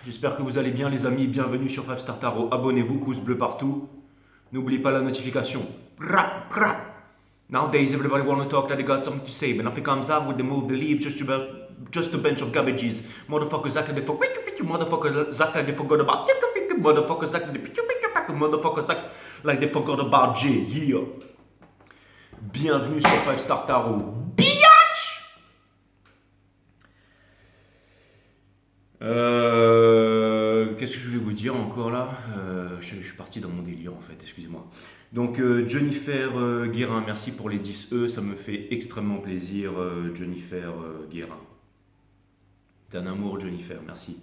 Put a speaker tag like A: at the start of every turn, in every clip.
A: J'espère que vous allez bien les amis, bienvenue sur 5 Star Tarot, abonnez-vous, pouce bleu partout. N'oubliez pas la notification. Rap, rap. Nowadays everybody wanna talk that they got something to say, but nothing comes out with the move, the leave, just a bunch of garbages. Motherfuckers act like they forgot, motherfuckers act like they forgot about, motherfuckers act like they forgot about J, yeah. Bienvenue sur 5 Star Tarot. Qu'est-ce que je voulais vous dire encore là je suis parti dans mon délire en fait, excusez-moi. Donc Jennifer Guérin, merci pour les 10 E, ça me fait extrêmement plaisir Jennifer Guérin. T'es un amour Jennifer, merci.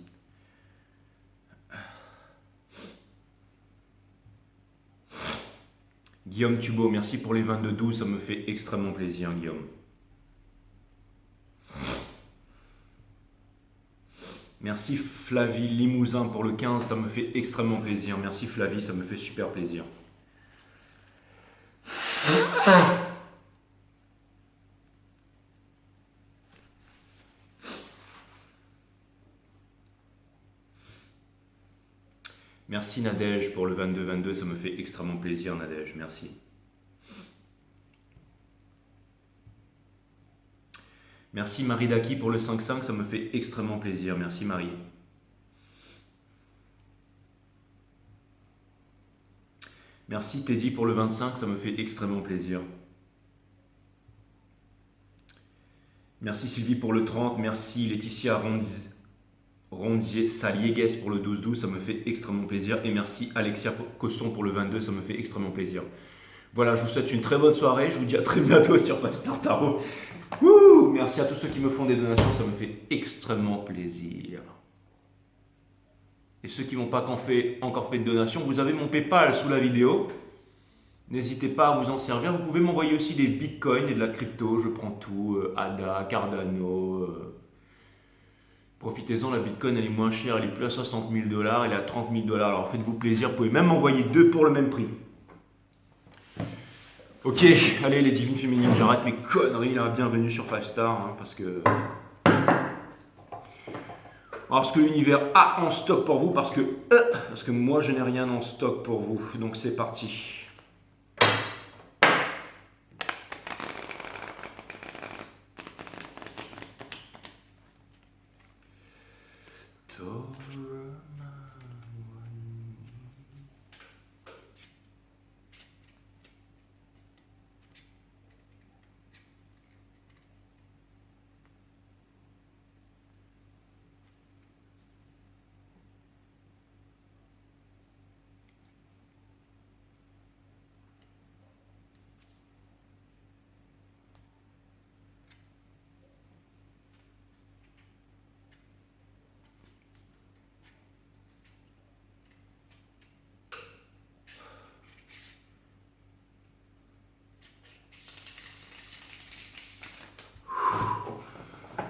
A: Guillaume Tubeau, merci pour les 22-12, ça me fait extrêmement plaisir Guillaume. Merci Flavie Limousin pour le 15, ça me fait extrêmement plaisir. Merci Flavie, ça me fait super plaisir. Merci Nadège pour le 22-22, ça me fait extrêmement plaisir Nadège, merci. Merci Marie Daki pour le 5-5, ça me fait extrêmement plaisir. Merci Marie. Merci Teddy pour le 25, ça me fait extrêmement plaisir. Merci Sylvie pour le 30, merci Laetitia Rondier-Saliegues pour le 12-12, ça me fait extrêmement plaisir. Et merci Alexia Cosson pour le 22, ça me fait extrêmement plaisir. Voilà, je vous souhaite une très bonne soirée, je vous dis à très bientôt sur 5 Star Tarot. Merci à tous ceux qui me font des donations, ça me fait extrêmement plaisir. Et ceux qui n'ont pas encore fait de donation, vous avez mon PayPal sous la vidéo. N'hésitez pas à vous en servir. Vous pouvez m'envoyer aussi des bitcoins et de la crypto. Je prends tout. ADA, Cardano. Profitez-en, la bitcoin elle est moins chère. Elle est plus à 60 000 $, elle est à 30 000 $. Alors faites-vous plaisir. Vous pouvez même m'envoyer 2 pour le même prix. Ok, allez les divines féminines, j'arrête mes conneries là, bienvenue sur 5 Star, hein, parce que l'univers a en stock pour vous, parce que moi je n'ai rien en stock pour vous, donc c'est parti.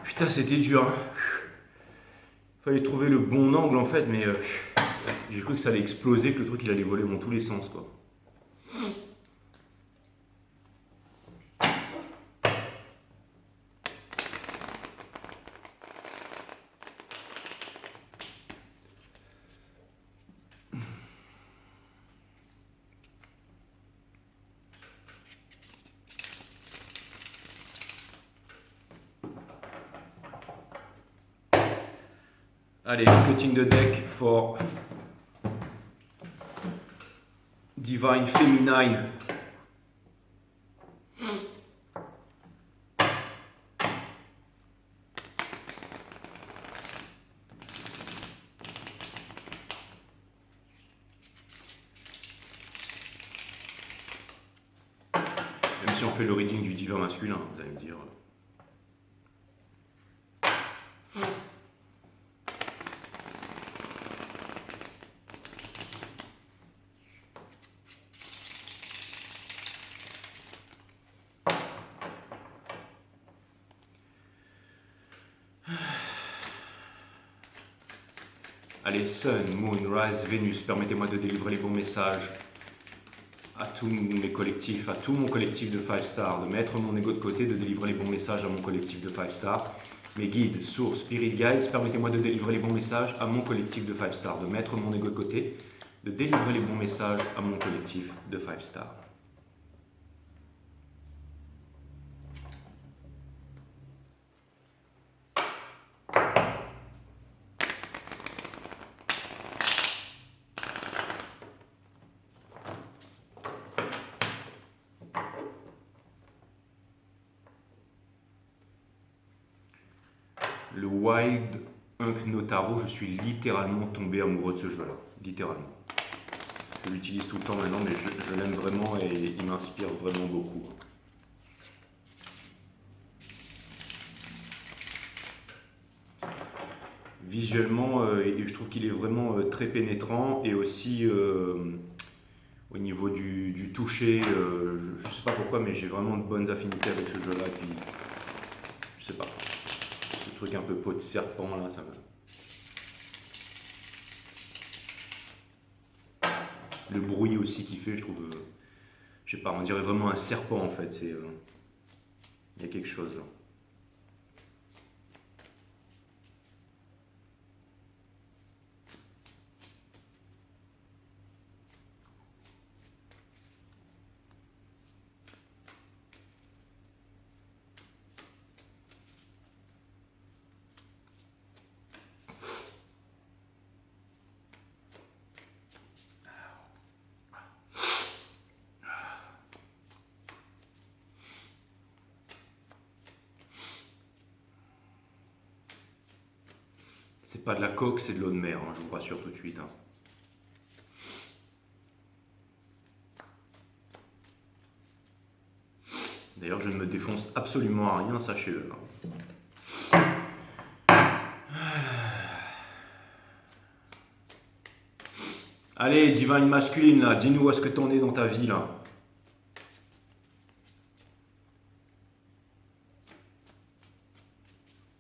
A: Putain, c'était dur. Hein. Fallait trouver le bon angle en fait, mais j'ai cru que ça allait exploser, que le truc il allait voler dans tous les sens quoi. Allez, cutting the deck for Divine Feminine. Même si on fait le reading du divin masculin, vous allez me dire. Allez, Sun, Moon, Rise, Vénus, permettez-moi de délivrer les bons messages à tous mes collectifs, à tout mon collectif de 5 Star, de mettre mon ego de côté, de délivrer les bons messages à mon collectif de 5 Star. Mes guides, sources, spirit guides, permettez-moi de délivrer les bons messages à mon collectif de 5 stars, de mettre mon ego de côté, de délivrer les bons messages à mon collectif de 5 stars. Le Wild Unk Notaro, je suis littéralement tombé amoureux de ce jeu-là. Littéralement. Je l'utilise tout le temps maintenant, mais je l'aime vraiment et il m'inspire vraiment beaucoup. Visuellement, je trouve qu'il est vraiment très pénétrant et aussi au niveau du toucher, je ne sais pas pourquoi, mais j'ai vraiment de bonnes affinités avec ce jeu-là. Puis, je sais pas. Ce truc un peu peau de serpent là, ça me. Le bruit aussi qu'il fait, je trouve, je sais pas, on dirait vraiment un serpent en fait. C'est, il y a quelque chose là. C'est pas de la coke, c'est de l'eau de mer, hein, je vous rassure tout de suite. Hein. D'ailleurs, je ne me défonce absolument à rien, sachez-le. Allez, divine masculine, là, dis-nous où est-ce que t'en es dans ta vie, là.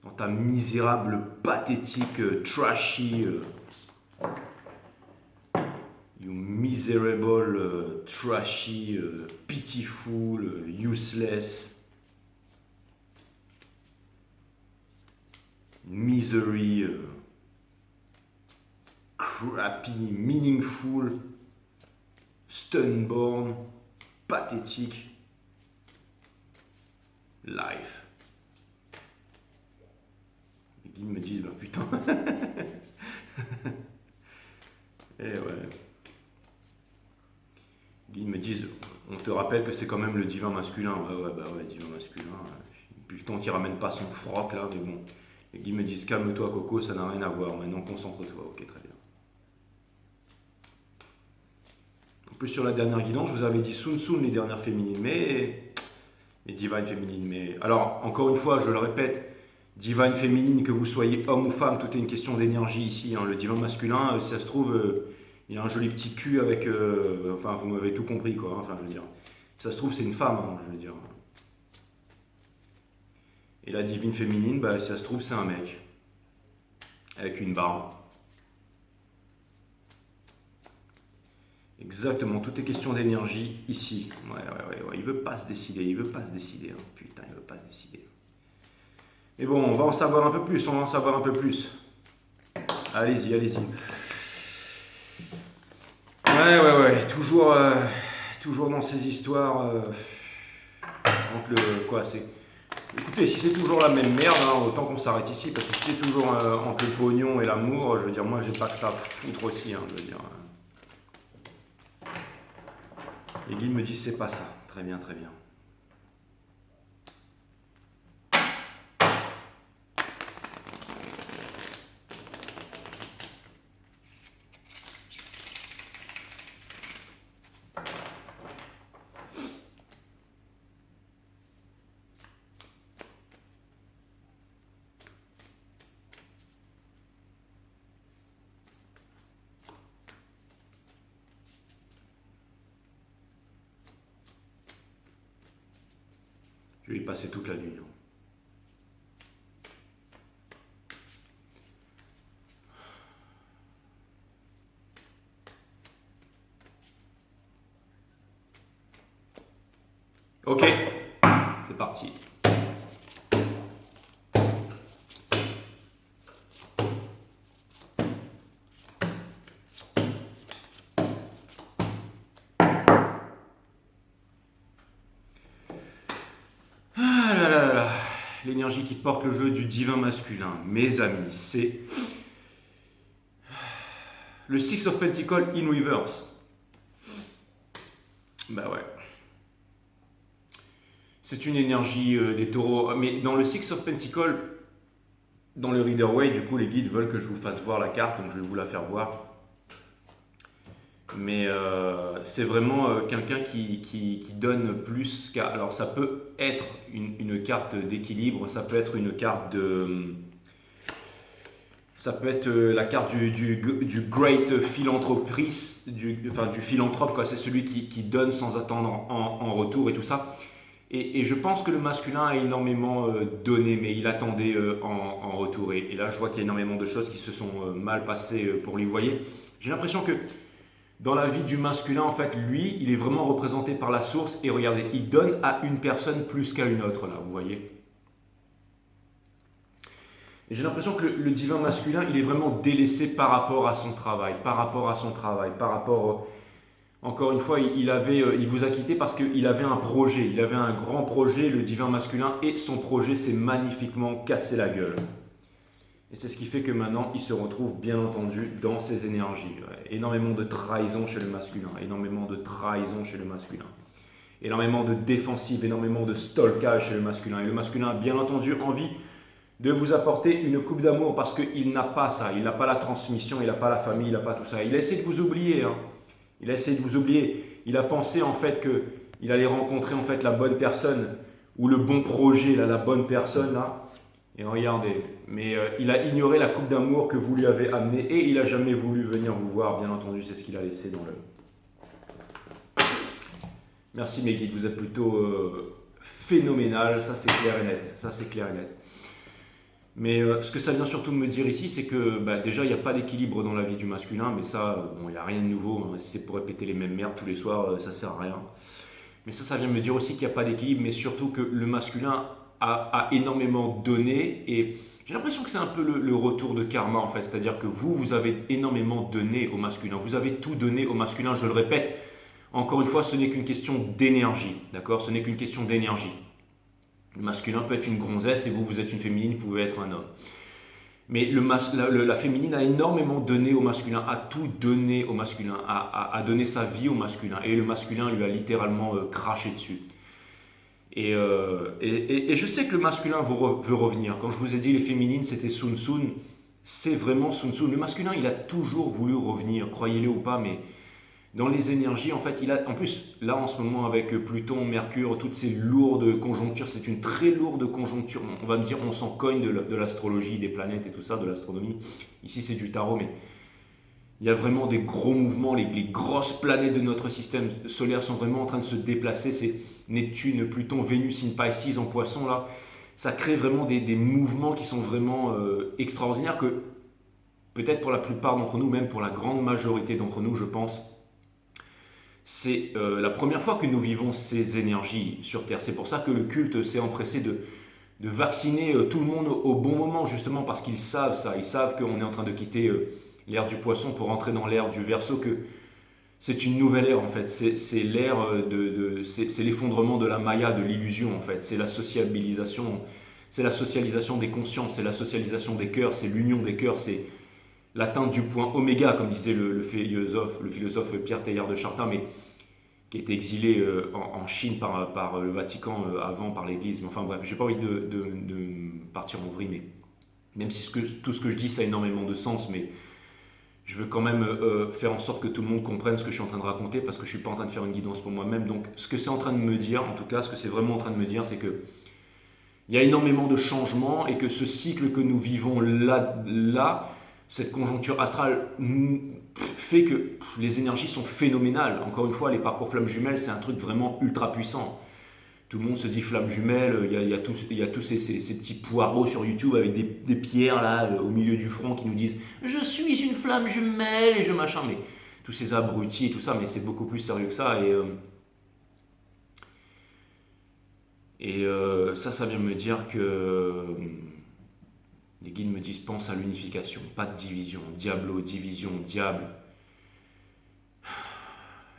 A: Dans ta misérable, pathétique, trashy... you miserable, trashy, pitiful, useless... misery... crappy, meaningful, stunborn, pathétique, life. Les guides me disent, bah putain. Eh ouais. Les guides me disent, on te rappelle que c'est quand même le divin masculin. Ouais, bah ouais, divin masculin. Depuis le temps qu'il ramène pas son froc là, mais bon. Les guides me disent, calme-toi Coco, ça n'a rien à voir. Maintenant, concentre-toi. Ok, très bien. En plus, sur la dernière guidance, je vous avais dit Sun Sun, les dernières féminines, mais les divines féminines. Mais alors, encore une fois, je le répète, divine féminine, que vous soyez homme ou femme, tout est une question d'énergie ici. Hein. Le divin masculin, si ça se trouve, il a un joli petit cul avec. Enfin, vous m'avez tout compris, quoi. Enfin, je veux dire, si ça se trouve, c'est une femme, hein, je veux dire. Et la divine féminine, bah, si ça se trouve, c'est un mec avec une barbe. Exactement, tout est question d'énergie ici. Ouais, il veut pas se décider, hein. Putain, il veut pas se décider. Mais bon, on va en savoir un peu plus, Allez-y. Ouais, toujours dans ces histoires. Entre le. Quoi, c'est. Écoutez, si c'est toujours la même merde, hein, autant qu'on s'arrête ici, parce que si c'est toujours entre le pognon et l'amour, je veux dire, moi j'ai pas que ça à foutre aussi, hein, je veux dire. Les guides me disent c'est pas ça. Très bien. Je vais y passer toute la nuit. Hein. Ok, c'est parti. l'énergie qui porte le jeu du divin masculin, mes amis, c'est le Six of Pentacles in reverse. Bah ouais. C'est une énergie des taureaux. Mais dans le Six of Pentacles, dans le Reader Way, du coup, les guides veulent que je vous fasse voir la carte, donc je vais vous la faire voir. Mais c'est vraiment quelqu'un qui donne plus qu'à... Alors ça peut être une carte d'équilibre, ça peut être une carte de... Ça peut être la carte du great philanthropiste, du philanthrope, quoi. C'est celui qui donne sans attendre en retour et tout ça. Et je pense que le masculin a énormément donné, mais il attendait en retour. Et là, je vois qu'il y a énormément de choses qui se sont mal passées pour lui. Vous voyez, j'ai l'impression que dans la vie du masculin, en fait, lui, il est vraiment représenté par la source. Et regardez, il donne à une personne plus qu'à une autre, là, vous voyez. Et j'ai l'impression que le divin masculin, il est vraiment délaissé par rapport à son travail, encore une fois, il vous a quitté parce qu'il avait un projet, il avait un grand projet, le divin masculin, et son projet s'est magnifiquement cassé la gueule. Et c'est ce qui fait que maintenant, il se retrouve bien entendu dans ses énergies. Ouais, énormément de trahison chez le masculin, énormément de défensive, énormément de stalkage chez le masculin. Et le masculin a bien entendu envie de vous apporter une coupe d'amour parce qu'il n'a pas ça, il n'a pas la transmission, il n'a pas la famille, il n'a pas tout ça. Il a essayé de vous oublier, hein. Il a essayé de vous oublier. Il a pensé en fait qu'il allait rencontrer en fait la bonne personne ou le bon projet, là, la bonne personne là. Et regardez, mais il a ignoré la coupe d'amour que vous lui avez amenée et il n'a jamais voulu venir vous voir, bien entendu, c'est ce qu'il a laissé dans le... Merci mes guides, vous êtes plutôt phénoménal, ça c'est clair et net, Mais ce que ça vient surtout de me dire ici, c'est que déjà il n'y a pas d'équilibre dans la vie du masculin, mais ça, bon, il n'y a rien de nouveau, hein. Si c'est pour répéter les mêmes merdes tous les soirs, ça sert à rien. Mais ça vient me dire aussi qu'il n'y a pas d'équilibre, mais surtout que le masculin a énormément donné et j'ai l'impression que c'est un peu le retour de karma en fait, c'est-à-dire que vous avez énormément donné au masculin, vous avez tout donné au masculin, je le répète, encore une fois, ce n'est qu'une question d'énergie, d'accord? Ce n'est qu'une question d'énergie. Le masculin peut être une gonzesse et vous êtes une féminine, vous pouvez être un homme. Mais la féminine a énormément donné au masculin, a tout donné au masculin, a donné sa vie au masculin. Et le masculin lui a littéralement craché dessus. Et je sais que le masculin veut revenir. Quand je vous ai dit les féminines, c'était Sun Sun. C'est vraiment Sun Sun. Le masculin, il a toujours voulu revenir, croyez-le ou pas, mais dans les énergies, en fait, en plus, là en ce moment avec Pluton, Mercure, toutes ces lourdes conjonctures, c'est une très lourde conjoncture. On va me dire, on s'en cogne de l'astrologie, des planètes et tout ça, de l'astronomie. Ici, c'est du tarot, mais il y a vraiment des gros mouvements. Les grosses planètes de notre système solaire sont vraiment en train de se déplacer. C'est Neptune, Pluton, Vénus in Pisces en Poisson, là. Ça crée vraiment des mouvements qui sont vraiment extraordinaires que peut-être pour la plupart d'entre nous, même pour la grande majorité d'entre nous, je pense, c'est la première fois que nous vivons ces énergies sur Terre. C'est pour ça que le culte s'est empressé de vacciner tout le monde au bon moment, justement parce qu'ils savent ça. Ils savent qu'on est en train de quitter l'ère du Poisson pour entrer dans l'ère du Verseau, que c'est une nouvelle ère en fait. C'est l'ère c'est l'effondrement de la Maya, de l'illusion en fait. C'est la sociabilisation, c'est la socialisation des consciences, c'est la socialisation des cœurs, c'est l'union des cœurs, c'est l'atteinte du point oméga, comme disait le philosophe Pierre Teilhard de Chardin, mais qui était exilé en Chine par le Vatican avant, par l'Église. Enfin bref, j'ai pas envie de partir en vrille, mais même si tout ce que je dis, ça a énormément de sens, mais je veux quand même faire en sorte que tout le monde comprenne ce que je suis en train de raconter, parce que je suis pas en train de faire une guidance pour moi-même. Donc ce que c'est en train de me dire, en tout cas, ce que c'est vraiment en train de me dire, c'est que il y a énormément de changements et que ce cycle que nous vivons là, cette conjoncture astrale fait que les énergies sont phénoménales. Encore une fois, les parcours flammes jumelles, c'est un truc vraiment ultra puissant. Tout le monde se dit flamme jumelle, il y a tous ces petits poireaux sur YouTube avec des pierres là au milieu du front qui nous disent « Je suis une flamme jumelle » et je machin. Mais tous ces abrutis et tout ça, mais c'est beaucoup plus sérieux que ça. Et ça vient me dire que les guides me disent pense à l'unification, pas de division. Diablo, division, diable.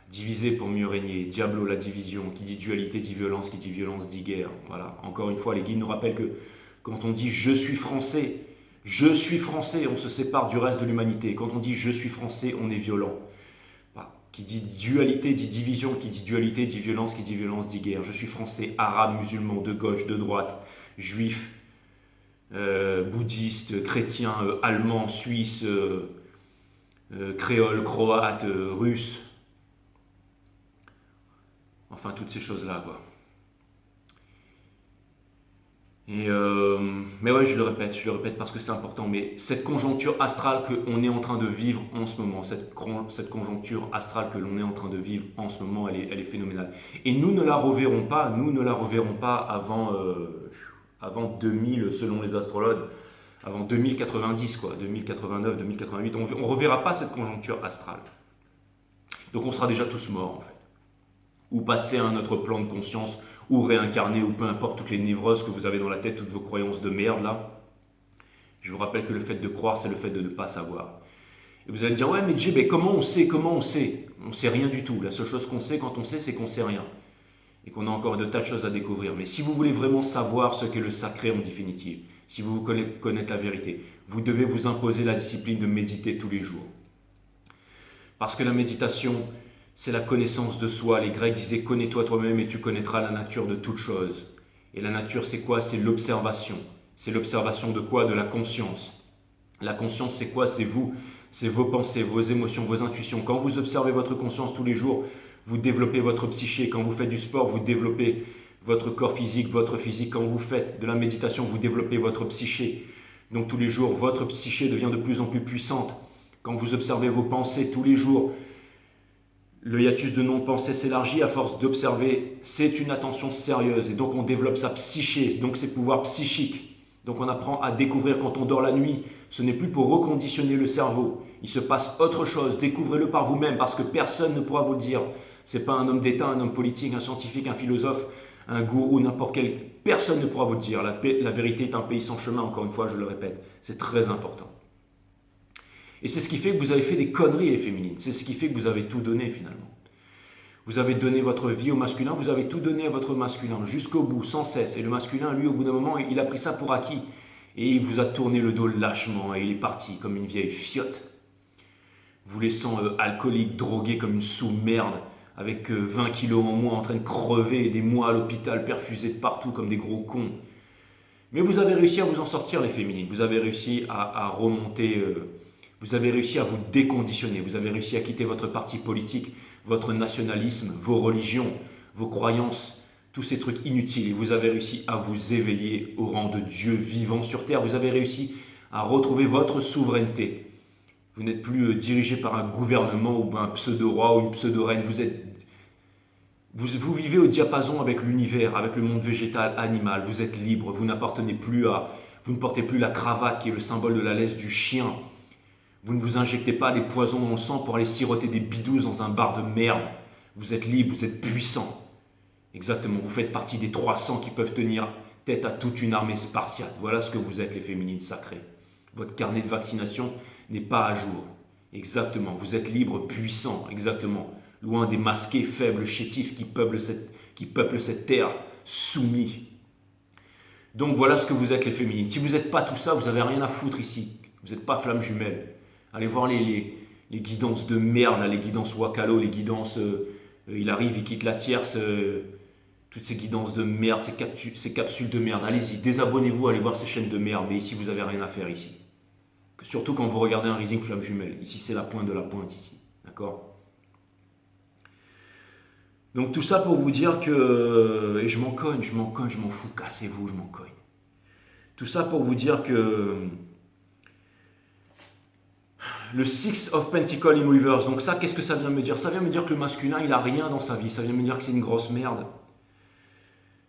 A: Diviser pour mieux régner. Diablo, la division. Qui dit dualité dit violence, qui dit violence dit guerre. Voilà. Encore une fois, les guides nous rappellent que Quand on dit je suis français, on se sépare du reste de l'humanité. Quand on dit je suis français, on est violent. Qui dit dualité dit division, qui dit dualité dit violence, qui dit violence dit guerre. Je suis français, arabe, musulman, de gauche, de droite, juif, bouddhiste, chrétien, allemand, suisse, créole, croate, russe. Enfin, toutes ces choses-là, quoi. Mais ouais, je le répète parce que c'est important. Mais cette conjoncture astrale que l'on est en train de vivre en ce moment, cette conjoncture astrale que l'on est en train de vivre en ce moment, elle est phénoménale. Et nous ne la reverrons pas avant 2000 selon les astrologues, avant 2090 quoi, 2089, 2088. On ne reverra pas cette conjoncture astrale. Donc on sera déjà tous morts en fait. Ou passer à un autre plan de conscience, ou réincarner, ou peu importe toutes les névroses que vous avez dans la tête, toutes vos croyances de merde là. Je vous rappelle que le fait de croire, c'est le fait de ne pas savoir. Et vous allez me dire, ouais mais Jay, comment on sait? On sait rien du tout. La seule chose qu'on sait quand on sait, c'est qu'on sait rien. Et qu'on a encore de tas de choses à découvrir. Mais si vous voulez vraiment savoir ce qu'est le sacré en définitive, si vous voulez connaître la vérité, vous devez vous imposer la discipline de méditer tous les jours. Parce que la méditation, c'est la connaissance de soi. Les Grecs disaient « Connais-toi toi-même et tu connaîtras la nature de toute chose ». Et la nature, c'est quoi? C'est l'observation. C'est l'observation de quoi? De la conscience. La conscience, c'est quoi? C'est vous. C'est vos pensées, vos émotions, vos intuitions. Quand vous observez votre conscience tous les jours, vous développez votre psyché. Quand vous faites du sport, vous développez votre corps physique, votre physique. Quand vous faites de la méditation, vous développez votre psyché. Donc tous les jours, votre psyché devient de plus en plus puissante. Quand vous observez vos pensées tous les jours, le hiatus de non-pensée s'élargit à force d'observer. C'est une attention sérieuse et donc on développe sa psyché, donc ses pouvoirs psychiques. Donc on apprend à découvrir quand on dort la nuit. Ce n'est plus pour reconditionner le cerveau. Il se passe autre chose. Découvrez-le par vous-même parce que personne ne pourra vous le dire. Ce n'est pas un homme d'État, un homme politique, un scientifique, un philosophe, un gourou, n'importe quel. Personne ne pourra vous le dire. La vérité est un pays sans chemin, encore une fois, je le répète. C'est très important. Et c'est ce qui fait que vous avez fait des conneries, les féminines. C'est ce qui fait que vous avez tout donné, finalement. Vous avez donné votre vie au masculin, vous avez tout donné à votre masculin, jusqu'au bout, sans cesse. Et le masculin, lui, au bout d'un moment, il a pris ça pour acquis. Et il vous a tourné le dos lâchement, et il est parti comme une vieille fiotte. Vous laissant alcoolique, drogué comme une sous-merde, avec 20 kilos en moins, en train de crever, et des mois à l'hôpital, perfusés de partout comme des gros cons. Mais vous avez réussi à vous en sortir, les féminines. Vous avez réussi à remonter... Vous avez réussi à vous déconditionner, vous avez réussi à quitter votre parti politique, votre nationalisme, vos religions, vos croyances, tous ces trucs inutiles. Et vous avez réussi à vous éveiller au rang de Dieu vivant sur terre. Vous avez réussi à retrouver votre souveraineté. Vous n'êtes plus dirigé par un gouvernement ou un pseudo-roi ou une pseudo-reine. Vous vivez au diapason avec l'univers, avec le monde végétal, animal. Vous êtes libre, vous ne portez plus la cravate qui est le symbole de la laisse du chien. Vous ne vous injectez pas des poisons dans le sang pour aller siroter des bidous dans un bar de merde. Vous êtes libre, vous êtes puissant. Exactement, vous faites partie des 300 qui peuvent tenir tête à toute une armée spartiate. Voilà ce que vous êtes, les féminines sacrées. Votre carnet de vaccination n'est pas à jour. Exactement, vous êtes libre, puissant, exactement. Loin des masqués, faibles, chétifs qui peuplent cette terre, soumis. Donc voilà ce que vous êtes, les féminines. Si vous n'êtes pas tout ça, vous n'avez rien à foutre ici. Vous n'êtes pas flamme jumelle. Allez voir les guidances de merde, là, les guidances Wakalo, les guidances il arrive, il quitte la tierce, toutes ces guidances de merde, ces capsules de merde. Allez-y, désabonnez-vous, allez voir ces chaînes de merde, mais ici vous n'avez rien à faire ici. Surtout quand vous regardez un reading flamme jumelle. Ici c'est la pointe de la pointe ici. D'accord? Donc tout ça pour vous dire que, et je m'en cogne, je m'en fous, cassez-vous, je m'en cogne. Tout ça pour vous dire que le Six of Pentacles in Reverse, donc ça, qu'est-ce que ça vient me dire? Ça vient me dire que le masculin, il a rien dans sa vie. Ça vient me dire que c'est une grosse merde.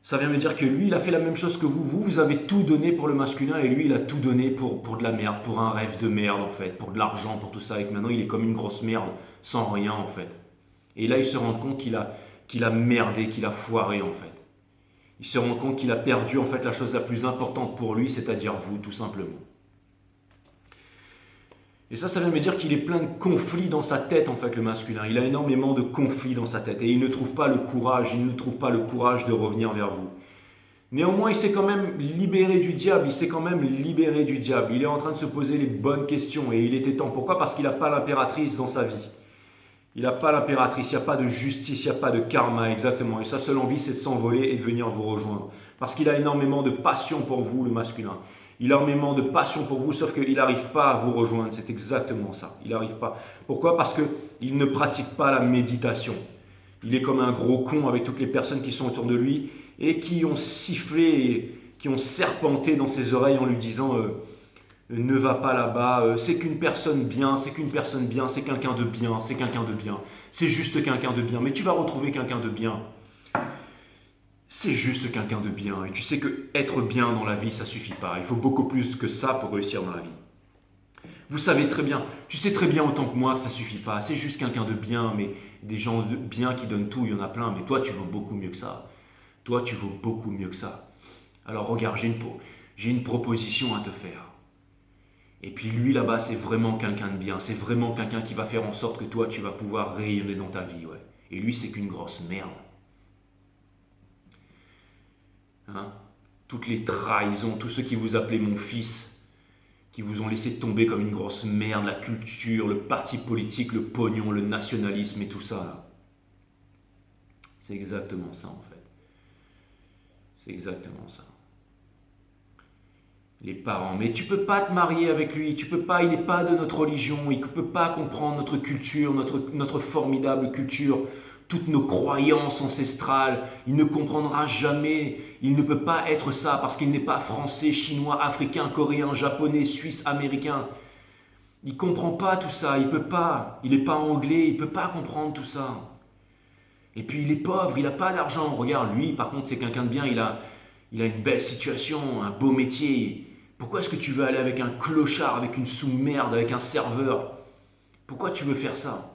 A: Ça vient me dire que lui, il a fait la même chose que vous. Vous avez tout donné pour le masculin et lui, il a tout donné pour de la merde, pour un rêve de merde en fait, pour de l'argent, pour tout ça. Et que maintenant, il est comme une grosse merde, sans rien en fait. Et là, il se rend compte qu'il a merdé, qu'il a foiré en fait. Il se rend compte qu'il a perdu en fait la chose la plus importante pour lui, c'est-à-dire vous, tout simplement. Et ça vient me dire qu'il est plein de conflits dans sa tête, en fait, le masculin. Il a énormément de conflits dans sa tête. Et il ne trouve pas le courage, de revenir vers vous. Néanmoins, il s'est quand même libéré du diable, il s'est quand même libéré du diable. Il est en train de se poser les bonnes questions et il était temps. Pourquoi? Parce qu'il n'a pas l'impératrice dans sa vie. Il n'a pas l'impératrice, il n'y a pas de justice, il n'y a pas de karma, exactement. Et sa seule envie, c'est de s'envoler et de venir vous rejoindre. Parce qu'il a énormément de passion pour vous, le masculin. Il a énormément de passion pour vous, sauf qu'il n'arrive pas à vous rejoindre. C'est exactement ça. Il n'arrive pas. Pourquoi? Parce qu'il ne pratique pas la méditation. Il est comme un gros con avec toutes les personnes qui sont autour de lui et qui ont sifflé, qui ont serpenté dans ses oreilles en lui disant ne va pas là-bas, c'est qu'une personne bien, c'est qu'une personne bien, c'est quelqu'un de bien, c'est quelqu'un de bien, c'est juste quelqu'un de bien, mais tu vas retrouver quelqu'un de bien. C'est juste quelqu'un de bien, et tu sais que être bien dans la vie, ça suffit pas. Il faut beaucoup plus que ça pour réussir dans la vie. Vous savez très bien, tu sais très bien autant que moi que ça suffit pas. C'est juste quelqu'un de bien, mais des gens de bien qui donnent tout, il y en a plein, mais toi tu vaux beaucoup mieux que ça. Toi tu vaux beaucoup mieux que ça. Alors regarde, j'ai une proposition à te faire. Et puis lui là-bas, c'est vraiment quelqu'un de bien. C'est vraiment quelqu'un qui va faire en sorte que toi, tu vas pouvoir rayonner dans ta vie. Ouais. Et lui, c'est qu'une grosse merde. Hein? Toutes les trahisons, tous ceux qui vous appelaient mon fils, qui vous ont laissé tomber comme une grosse merde, la culture, le parti politique, le pognon, le nationalisme et tout ça. Là. C'est exactement ça en fait. C'est exactement ça. Les parents, mais tu peux pas te marier avec lui, tu peux pas, il n'est pas de notre religion, il ne peut pas comprendre notre culture, notre formidable culture, toutes nos croyances ancestrales, il ne comprendra jamais, il ne peut pas être ça parce qu'il n'est pas français, chinois, africain, coréen, japonais, suisse, américain. Il ne comprend pas tout ça, il peut pas, il n'est pas anglais, il ne peut pas comprendre tout ça. Et puis il est pauvre, il n'a pas d'argent, regarde, lui par contre c'est quelqu'un de bien, il a une belle situation, un beau métier. Pourquoi est-ce que tu veux aller avec un clochard, avec une sous-merde, avec un serveur? Pourquoi tu veux faire ça?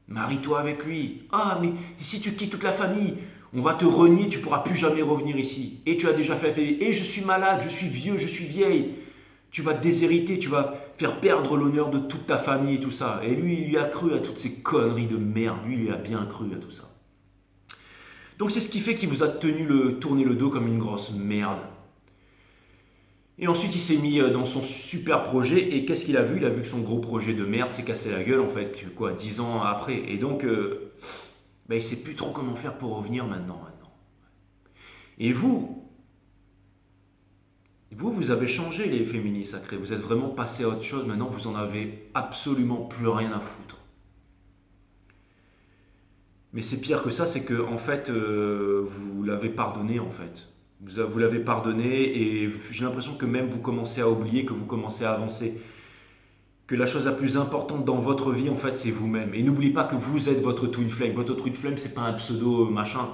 A: Marie-toi avec lui. Ah, mais si tu quittes toute la famille, on va te renier, tu ne pourras plus jamais revenir ici. Et tu as déjà fait... Et je suis malade, je suis vieux, je suis vieille. Tu vas te déshériter, tu vas faire perdre l'honneur de toute ta famille et tout ça. Et lui, il lui a cru à toutes ces conneries de merde. Lui, il a bien cru à tout ça. Donc c'est ce qui fait qu'il vous a tourné le dos comme une grosse merde. Et ensuite il s'est mis dans son super projet et qu'est-ce qu'il a vu? Il a vu que son gros projet de merde s'est cassé la gueule en fait, 10 ans après. Et donc il ne sait plus trop comment faire pour revenir maintenant. Et vous avez changé les féministes sacrés, vous êtes vraiment passé à autre chose, maintenant vous en avez absolument plus rien à foutre. Mais c'est pire que ça, c'est que en fait, vous l'avez pardonné en fait. Vous l'avez pardonné et j'ai l'impression que même vous commencez à oublier, que vous commencez à avancer. Que la chose la plus importante dans votre vie, en fait, c'est vous-même. Et n'oubliez pas que vous êtes votre twin flame. Votre twin flame, c'est pas un pseudo machin.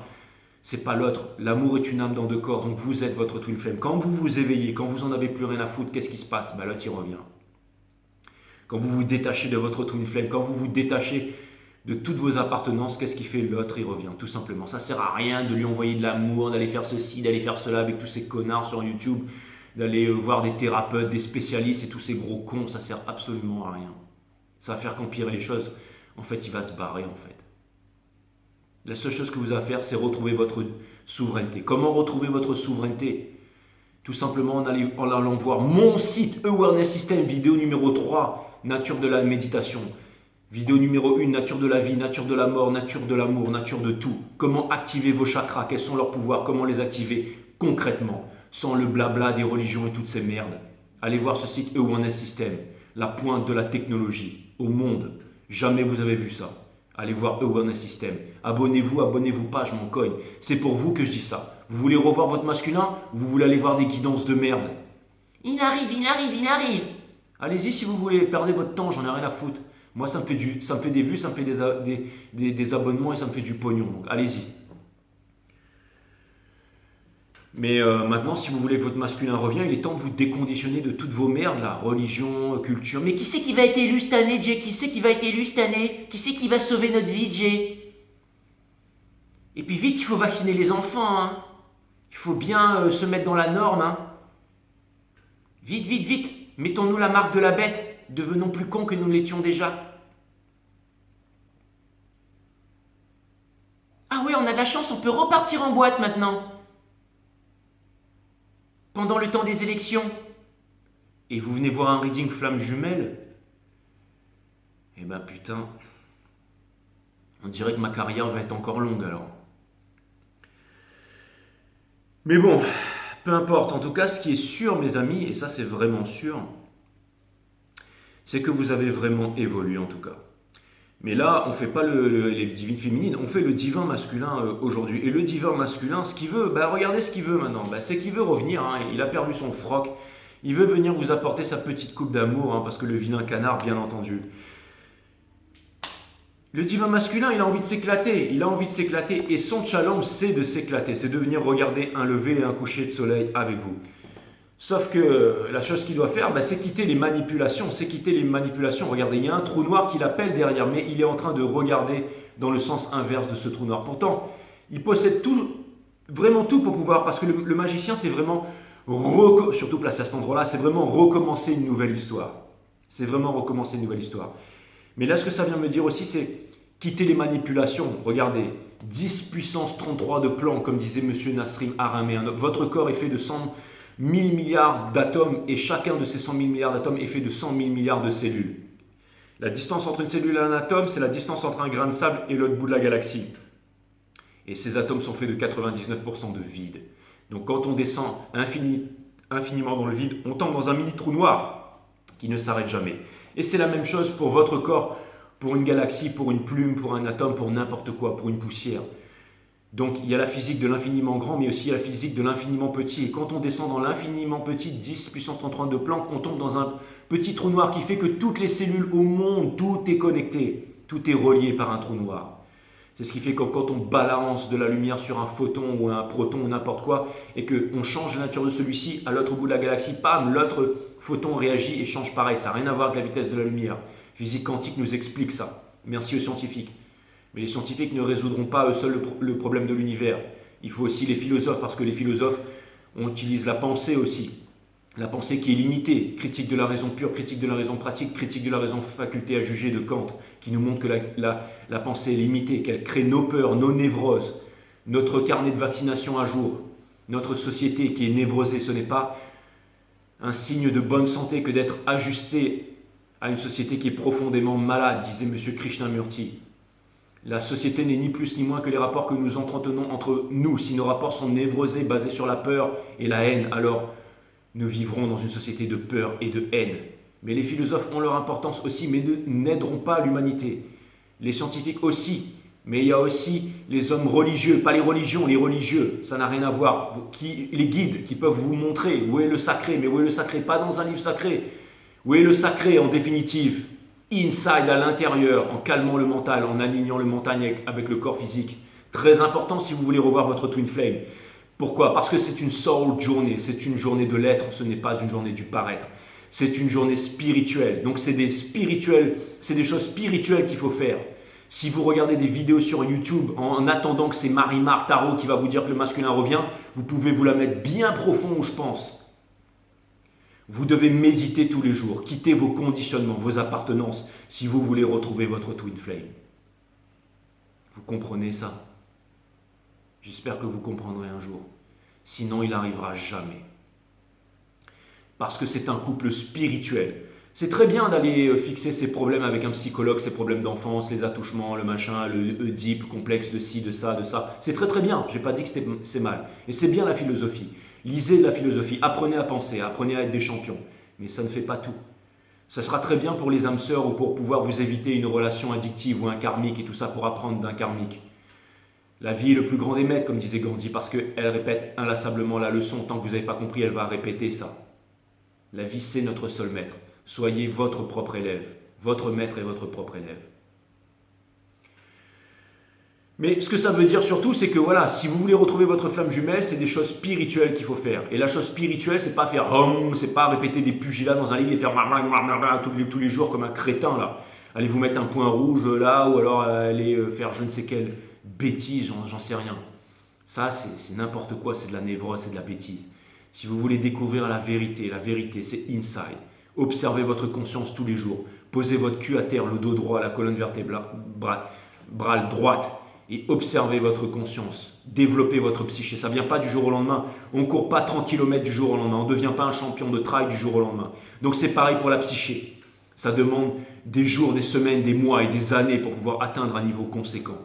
A: C'est pas l'autre. L'amour est une âme dans deux corps, donc vous êtes votre twin flame. Quand vous vous éveillez, quand vous en avez plus rien à foutre, qu'est-ce qui se passe? L'autre, il revient. Quand vous vous détachez de votre twin flame, quand vous vous détachez de toutes vos appartenances, qu'est-ce qui fait? L'autre, il revient, tout simplement. Ça sert à rien de lui envoyer de l'amour, d'aller faire ceci, d'aller faire cela avec tous ces connards sur YouTube, d'aller voir des thérapeutes, des spécialistes et tous ces gros cons, ça sert absolument à rien. Ça va faire qu'empirer les choses. En fait, il va se barrer, en fait. La seule chose que vous avez à faire, c'est retrouver votre souveraineté. Comment retrouver votre souveraineté? Tout simplement en allant voir mon site Awareness System, vidéo numéro 3, nature de la méditation. Vidéo numéro 1, nature de la vie, nature de la mort, nature de l'amour, nature de tout. Comment activer vos chakras, quels sont leurs pouvoirs, comment les activer concrètement, sans le blabla des religions et toutes ces merdes. Allez voir ce site Awareness System, la pointe de la technologie au monde. Jamais vous avez vu ça. Allez voir Awareness System. Abonnez-vous pas, je m'en cogne. C'est pour vous que je dis ça. Vous voulez revoir votre masculin? Vous voulez aller voir des guidances de merde? Il arrive. Allez-y si vous voulez, perdez votre temps, j'en ai rien à foutre. Moi, ça me fait des vues, ça me fait des abonnements et ça me fait du pognon. Donc, allez-y. Mais maintenant, si vous voulez que votre masculin revienne, il est temps de vous déconditionner de toutes vos merdes, là. Religion, culture. Mais qui c'est qui va être élu cette année, Jay? Qui c'est qui va être élu cette année? Qui c'est qui va sauver notre vie, Jay? Et puis vite, il faut vacciner les enfants, hein. Il faut bien se mettre dans la norme, hein. Vite. Mettons-nous la marque de la bête. Devenons plus cons que nous l'étions déjà. Ah oui, on a de la chance, on peut repartir en boîte maintenant. Pendant le temps des élections. Et vous venez voir un reading flamme jumelle. Eh ben putain, on dirait que ma carrière va être encore longue alors. Mais bon, peu importe. En tout cas, ce qui est sûr, mes amis, et ça c'est vraiment sûr, c'est que vous avez vraiment évolué en tout cas. Mais là, on ne fait pas les divines féminines, on fait le divin masculin aujourd'hui. Et le divin masculin, ce qu'il veut, regardez ce qu'il veut maintenant. C'est qu'il veut revenir, hein, il a perdu son froc. Il veut venir vous apporter sa petite coupe d'amour, hein, parce que le vilain canard, bien entendu. Le divin masculin, il a envie de s'éclater. Il a envie de s'éclater. Et son challenge, c'est de s'éclater. C'est de venir regarder un lever et un coucher de soleil avec vous. Sauf que la chose qu'il doit faire, c'est quitter les manipulations. C'est quitter les manipulations. Regardez, il y a un trou noir qui l'appelle derrière, mais il est en train de regarder dans le sens inverse de ce trou noir. Pourtant, il possède tout, vraiment tout pour pouvoir, parce que le magicien, c'est vraiment, surtout placé à cet endroit-là, c'est vraiment recommencer une nouvelle histoire. C'est vraiment recommencer une nouvelle histoire. Mais là, ce que ça vient me dire aussi, c'est quitter les manipulations. Regardez, 10 puissance 33 de plan, comme disait M. Nassim Haramein. Votre corps est fait de 100 000 milliards d'atomes et chacun de ces 100 000 milliards d'atomes est fait de 100 000 milliards de cellules. La distance entre une cellule et un atome, c'est la distance entre un grain de sable et l'autre bout de la galaxie. Et ces atomes sont faits de 99% de vide. Donc quand on descend infiniment dans le vide, on tombe dans un mini trou noir qui ne s'arrête jamais. Et c'est la même chose pour votre corps, pour une galaxie, pour une plume, pour un atome, pour n'importe quoi, pour une poussière. Donc il y a la physique de l'infiniment grand, mais aussi la physique de l'infiniment petit. Et quand on descend dans l'infiniment petit, 10 puissance 33 de Planck, on tombe dans un petit trou noir qui fait que toutes les cellules au monde, tout est connecté, tout est relié par un trou noir. C'est ce qui fait que quand on balance de la lumière sur un photon ou un proton ou n'importe quoi, et qu'on change la nature de celui-ci, à l'autre bout de la galaxie, pam, l'autre photon réagit et change pareil. Ça n'a rien à voir avec la vitesse de la lumière. Physique quantique nous explique ça. Merci aux scientifiques. Mais les scientifiques ne résoudront pas eux seuls le problème de l'univers. Il faut aussi les philosophes, parce que les philosophes, on utilise la pensée aussi. La pensée qui est limitée, critique de la raison pure, critique de la raison pratique, critique de la raison faculté à juger de Kant, qui nous montre que la pensée est limitée, qu'elle crée nos peurs, nos névroses, notre carnet de vaccination à jour, notre société qui est névrosée. Ce n'est pas un signe de bonne santé que d'être ajusté à une société qui est profondément malade, disait M. Krishnamurti. La société n'est ni plus ni moins que les rapports que nous entretenons entre nous. Si nos rapports sont névrosés, basés sur la peur et la haine, alors nous vivrons dans une société de peur et de haine. Mais les philosophes ont leur importance aussi, mais n'aideront pas l'humanité. Les scientifiques aussi, mais il y a aussi les hommes religieux, pas les religions, les religieux, ça n'a rien à voir. Les guides qui peuvent vous montrer où est le sacré, mais où est le sacré? Pas dans un livre sacré. Où est le sacré en définitive? Inside, à l'intérieur, en calmant le mental, en alignant le mental avec le corps physique. Très important si vous voulez revoir votre Twin Flame. Pourquoi? Parce que c'est une soul journée, c'est une journée de l'être, ce n'est pas une journée du paraître. C'est une journée spirituelle. Donc c'est des choses spirituelles qu'il faut faire. Si vous regardez des vidéos sur YouTube en attendant que c'est Marie-Mar Tarot qui va vous dire que le masculin revient, vous pouvez vous la mettre bien profond où je pense. Vous devez méditer tous les jours, quitter vos conditionnements, vos appartenances, si vous voulez retrouver votre Twin Flame. Vous comprenez ça? J'espère que vous comprendrez un jour. Sinon, il n'arrivera jamais. Parce que c'est un couple spirituel. C'est très bien d'aller fixer ses problèmes avec un psychologue, ses problèmes d'enfance, les attouchements, le machin, le Oedipe, complexe de ci, de ça, de ça. C'est très très bien, je n'ai pas dit que c'est mal. Et c'est bien la philosophie. Lisez de la philosophie, apprenez à penser, apprenez à être des champions. Mais ça ne fait pas tout. Ça sera très bien pour les âmes sœurs ou pour pouvoir vous éviter une relation addictive ou un karmique et tout ça pour apprendre d'un karmique. La vie est le plus grand des maîtres, comme disait Gandhi, parce qu'elle répète inlassablement la leçon. Tant que vous n'avez pas compris, elle va répéter ça. La vie, c'est notre seul maître. Soyez votre propre élève. Votre maître est votre propre élève. Mais ce que ça veut dire surtout, c'est que voilà, si vous voulez retrouver votre flamme jumelle, c'est des choses spirituelles qu'il faut faire. Et la chose spirituelle, c'est pas faire c'est pas répéter des pugilats dans un livre et faire tous les jours comme un crétin là. Allez vous mettre un point rouge là, ou alors aller faire je ne sais quelle bêtise, j'en sais rien. Ça, c'est n'importe quoi, c'est de la névrose, c'est de la bêtise. Si vous voulez découvrir la vérité c'est inside. Observez votre conscience tous les jours. Posez votre cul à terre, le dos droit, la colonne vertébrale droite. et observez votre conscience. Développez votre psyché. Ça ne vient pas du jour au lendemain. On ne court pas 30 km du jour au lendemain. On ne devient pas un champion de trail du jour au lendemain. Donc c'est pareil pour la psyché. Ça demande des jours, des semaines, des mois et des années pour pouvoir atteindre un niveau conséquent.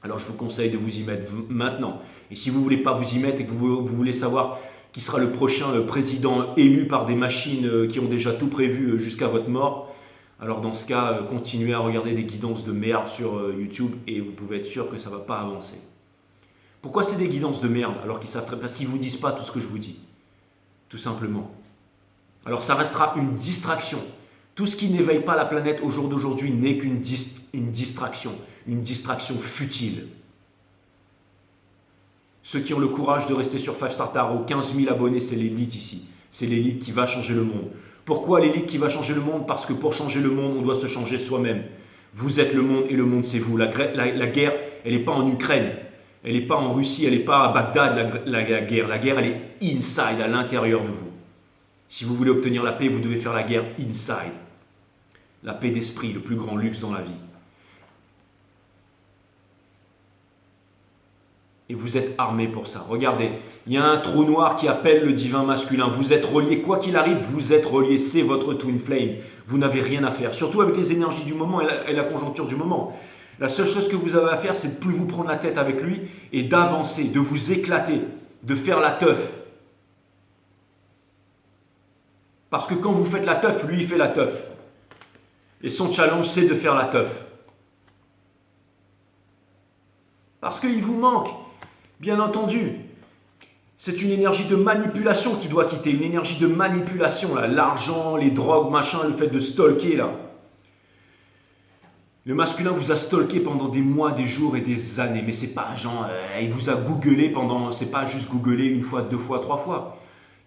A: Alors je vous conseille de vous y mettre maintenant. Et si vous ne voulez pas vous y mettre et que vous voulez savoir qui sera le prochain président élu par des machines qui ont déjà tout prévu jusqu'à votre mort, alors dans ce cas, continuez à regarder des guidances de merde sur YouTube et vous pouvez être sûr que ça ne va pas avancer. Pourquoi c'est des guidances de merde alors qu'ils savent très... Parce qu'ils ne vous disent pas tout ce que je vous dis. Tout simplement. Alors ça restera une distraction. Tout ce qui n'éveille pas la planète au jour d'aujourd'hui n'est qu'une distraction. Une distraction futile. Ceux qui ont le courage de rester sur 5 Star Tarot, 15 000 abonnés, c'est l'élite ici. C'est l'élite qui va changer le monde. Pourquoi l'élite qui va changer le monde? Parce que pour changer le monde, on doit se changer soi-même. Vous êtes le monde et le monde c'est vous. La guerre, elle n'est pas en Ukraine. Elle n'est pas en Russie, elle n'est pas à Bagdad, la guerre. La guerre, elle est inside, à l'intérieur de vous. Si vous voulez obtenir la paix, vous devez faire la guerre inside. La paix d'esprit, le plus grand luxe dans la vie. Et vous êtes armé pour ça. Regardez, il y a un trou noir qui appelle le divin masculin. Vous êtes relié, quoi qu'il arrive, vous êtes relié. C'est votre twin flame. Vous n'avez rien à faire. Surtout avec les énergies du moment et la conjoncture du moment. La seule chose que vous avez à faire, c'est de ne plus vous prendre la tête avec lui et d'avancer, de vous éclater, de faire la teuf. Parce que quand vous faites la teuf, lui, il fait la teuf. Et son challenge, c'est de faire la teuf. Parce qu'il vous manque. Bien entendu, c'est une énergie de manipulation qui doit quitter, une énergie de manipulation, là, l'argent, les drogues, machin, le fait de stalker, là. Le masculin vous a stalké pendant des mois, des jours et des années, mais c'est pas genre, il vous a googlé pendant, c'est pas juste googlé une fois, deux fois, trois fois.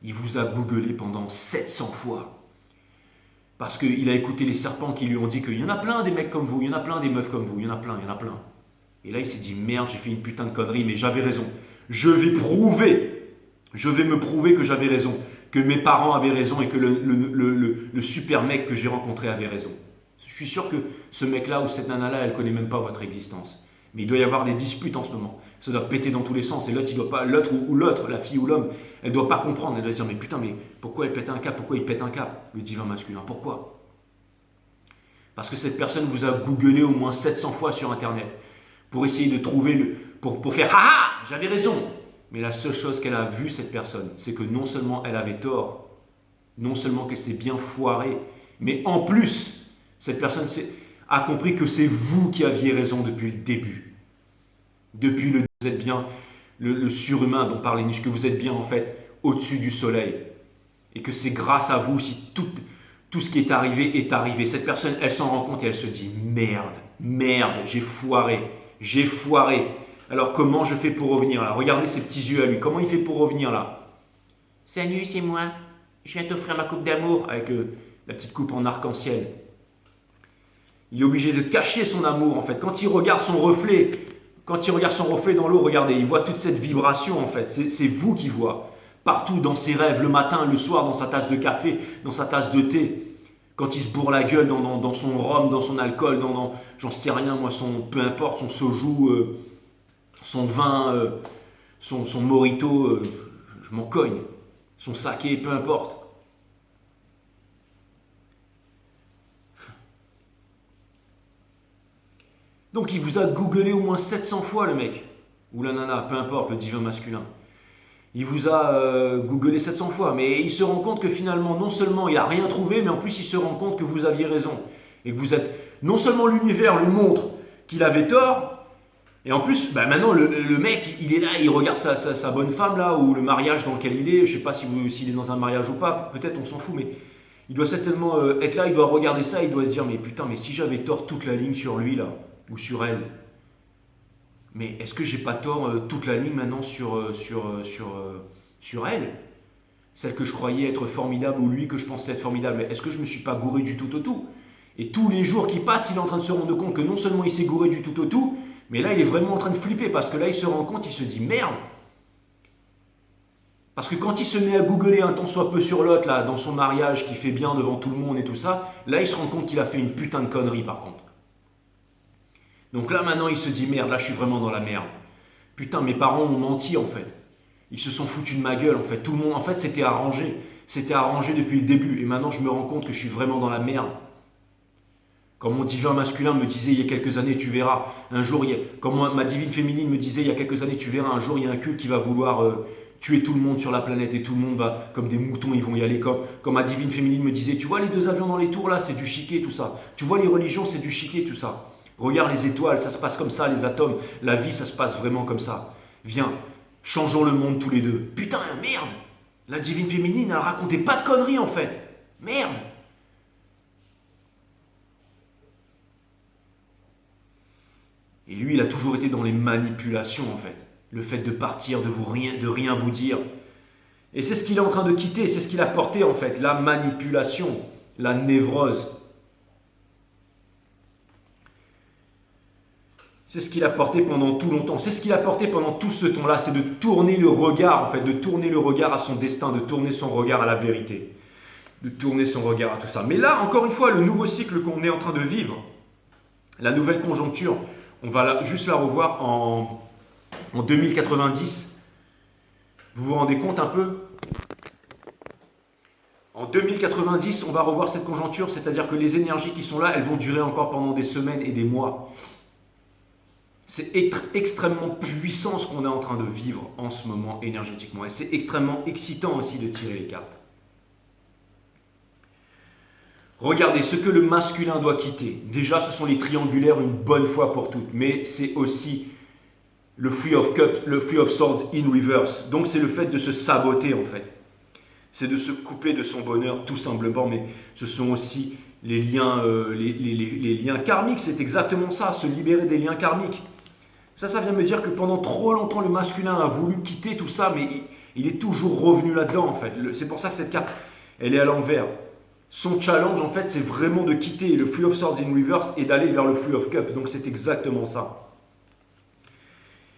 A: Il vous a googlé pendant 700 fois. Parce qu'il a écouté les serpents qui lui ont dit qu'il y en a plein des mecs comme vous, il y en a plein des meufs comme vous, il y en a plein, il y en a plein. Et là, il s'est dit, merde, j'ai fait une putain de connerie, mais j'avais raison. Je vais me prouver que j'avais raison, que mes parents avaient raison et que le super mec que j'ai rencontré avait raison. Je suis sûr que ce mec-là ou cette nana-là, elle ne connaît même pas votre existence. Mais il doit y avoir des disputes en ce moment. Ça doit péter dans tous les sens. Et l'autre, il doit pas, l'autre ou l'autre, la fille ou l'homme, elle ne doit pas comprendre. Elle doit se dire, mais putain, mais pourquoi elle pète un cap? Pourquoi il pète un cap? Le divin masculin. Pourquoi? Parce que cette personne vous a googlé au moins 700 fois sur Internet. Pour essayer de trouver, pour faire « Ah, j'avais raison !» Mais la seule chose qu'elle a vue, cette personne, c'est que non seulement elle avait tort, non seulement qu'elle s'est bien foirée, mais en plus, cette personne a compris que c'est vous qui aviez raison depuis le début. Depuis vous êtes bien le surhumain dont parlait Nietzsche, que vous êtes bien en fait au-dessus du soleil. Et que c'est grâce à vous si tout ce qui est arrivé est arrivé. Cette personne, elle s'en rend compte et elle se dit « Merde, j'ai foiré. J'ai foiré. Alors comment je fais pour revenir là? Regardez ses petits yeux à lui. Comment il fait pour revenir là? Salut, c'est moi. Je viens t'offrir ma coupe d'amour avec la petite coupe en arc-en-ciel. Il est obligé de cacher son amour en fait. Quand il regarde son reflet dans l'eau, regardez, il voit toute cette vibration en fait. C'est vous qui voyez. Partout dans ses rêves, le matin, le soir, dans sa tasse de café, dans sa tasse de thé. Quand il se bourre la gueule dans son rhum, dans son alcool, j'en sais rien, moi, peu importe, son soju, son vin, son mojito, je m'en cogne, son saké, peu importe. Donc il vous a googlé au moins 700 fois le mec, ou la nana, peu importe, le divin masculin. Il vous a googlé 700 fois, mais il se rend compte que finalement, non seulement il n'a rien trouvé, mais en plus il se rend compte que vous aviez raison. Et que vous êtes, non seulement l'univers lui montre qu'il avait tort, et en plus, maintenant le mec, il est là, il regarde sa bonne femme là, ou le mariage dans lequel il est, je ne sais pas s'il est dans un mariage ou pas, peut-être on s'en fout, mais il doit certainement être là, il doit regarder ça, il doit se dire, mais putain, mais si j'avais tort toute la ligne sur lui là, ou sur elle, mais est-ce que j'ai pas tort toute la ligne maintenant sur elle? Celle que je croyais être formidable ou lui que je pensais être formidable. Mais est-ce que je me suis pas gouré du tout au tout? Et tous les jours qui passent, il est en train de se rendre compte que non seulement il s'est gouré du tout au tout, mais là il est vraiment en train de flipper parce que là il se rend compte, il se dit merde. Parce que quand il se met à googler un tant soit peu sur l'autre, là, dans son mariage qui fait bien devant tout le monde et tout ça, là il se rend compte qu'il a fait une putain de connerie par contre. Donc là maintenant il se dit merde, là je suis vraiment dans la merde. Putain, mes parents ont menti en fait. Ils se sont foutus de ma gueule en fait. Tout le monde, en fait c'était arrangé. C'était arrangé depuis le début. Et maintenant je me rends compte que je suis vraiment dans la merde. Quand mon divin masculin me disait il y a quelques années, tu verras, un jour, quand ma divine féminine me disait il y a quelques années, tu verras, un jour il y a un culte qui va vouloir tuer tout le monde sur la planète et tout le monde va, comme des moutons, ils vont y aller. Comme ma divine féminine me disait, tu vois les 2 avions dans les tours là, c'est du chiquet tout ça. Tu vois les religions, c'est du chiquet tout ça. Regarde les étoiles, ça se passe comme ça, les atomes, la vie, ça se passe vraiment comme ça. Viens, changeons le monde tous les deux. Putain, merde! La divine féminine, elle racontait pas de conneries en fait. Merde! Et lui, il a toujours été dans les manipulations, en fait. Le fait de partir, de rien vous dire. Et c'est ce qu'il est en train de quitter, c'est ce qu'il a porté, en fait. La manipulation, la névrose. C'est ce qu'il a porté pendant tout longtemps. C'est ce qu'il a porté pendant tout ce temps-là. C'est de tourner le regard, en fait. De tourner le regard à son destin, de tourner son regard à la vérité. De tourner son regard à tout ça. Mais là, encore une fois, le nouveau cycle qu'on est en train de vivre, la nouvelle conjoncture, on va juste la revoir en 2090. Vous vous rendez compte un peu? En 2090, on va revoir cette conjoncture, c'est-à-dire que les énergies qui sont là, elles vont durer encore pendant des semaines et des mois. C'est extrêmement puissant ce qu'on est en train de vivre en ce moment énergétiquement. Et c'est extrêmement excitant aussi de tirer les cartes. Regardez, ce que le masculin doit quitter. Déjà, ce sont les triangulaires une bonne fois pour toutes. Mais c'est aussi le Three of Cups, le Three of Swords in reverse. Donc c'est le fait de se saboter en fait. C'est de se couper de son bonheur tout simplement. Mais ce sont aussi les liens, les liens karmiques. C'est exactement ça, se libérer des liens karmiques. Ça vient me dire que pendant trop longtemps, le masculin a voulu quitter tout ça. Mais il est toujours revenu là-dedans en fait. C'est pour ça que cette carte, elle est à l'envers. Son challenge, en fait, c'est vraiment de quitter le Three of Swords in reverse et d'aller vers le Three of Cups. Donc, c'est exactement ça.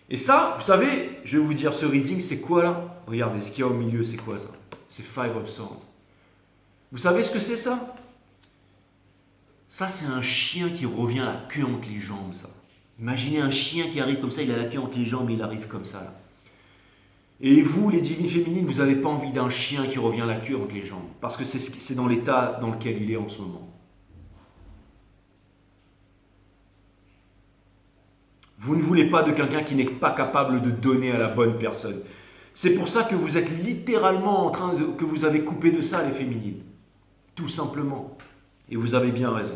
A: Et ça, vous savez, je vais vous dire, ce reading, c'est quoi là? Regardez, ce qu'il y a au milieu, c'est quoi ça? C'est Five of Swords. Vous savez ce que c'est ça? Ça, c'est un chien qui revient la queue entre les jambes, ça. Imaginez un chien qui arrive comme ça, il a la queue entre les jambes et il arrive comme ça, là. Et vous, les divines féminines, vous n'avez pas envie d'un chien qui revient la queue entre les jambes. Parce que c'est dans l'état dans lequel il est en ce moment. Vous ne voulez pas de quelqu'un qui n'est pas capable de donner à la bonne personne. C'est pour ça que vous êtes littéralement en train que vous avez coupé de ça les féminines. Tout simplement. Et vous avez bien raison.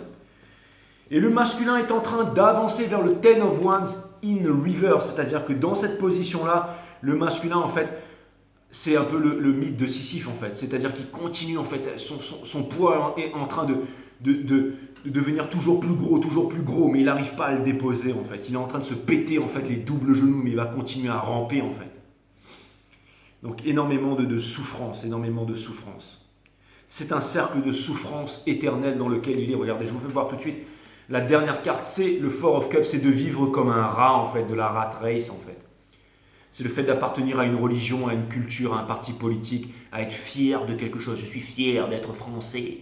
A: Et le masculin est en train d'avancer vers le Ten of Wands in reverse. C'est-à-dire que dans cette position-là, le masculin, en fait, c'est un peu le mythe de Sisyphe, en fait. C'est-à-dire qu'il continue, en fait, son poids est en train de devenir toujours plus gros, mais il n'arrive pas à le déposer, en fait. Il est en train de se péter, en fait, les doubles genoux, mais il va continuer à ramper, en fait. Donc, énormément de souffrance, énormément de souffrance. C'est un cercle de souffrance éternelle dans lequel il est. Regardez, je vous fais voir tout de suite. La dernière carte, c'est le Four of Cups, c'est de vivre comme un rat, en fait, de la rat race, en fait. C'est le fait d'appartenir à une religion, à une culture, à un parti politique, à être fier de quelque chose. Je suis fier d'être français.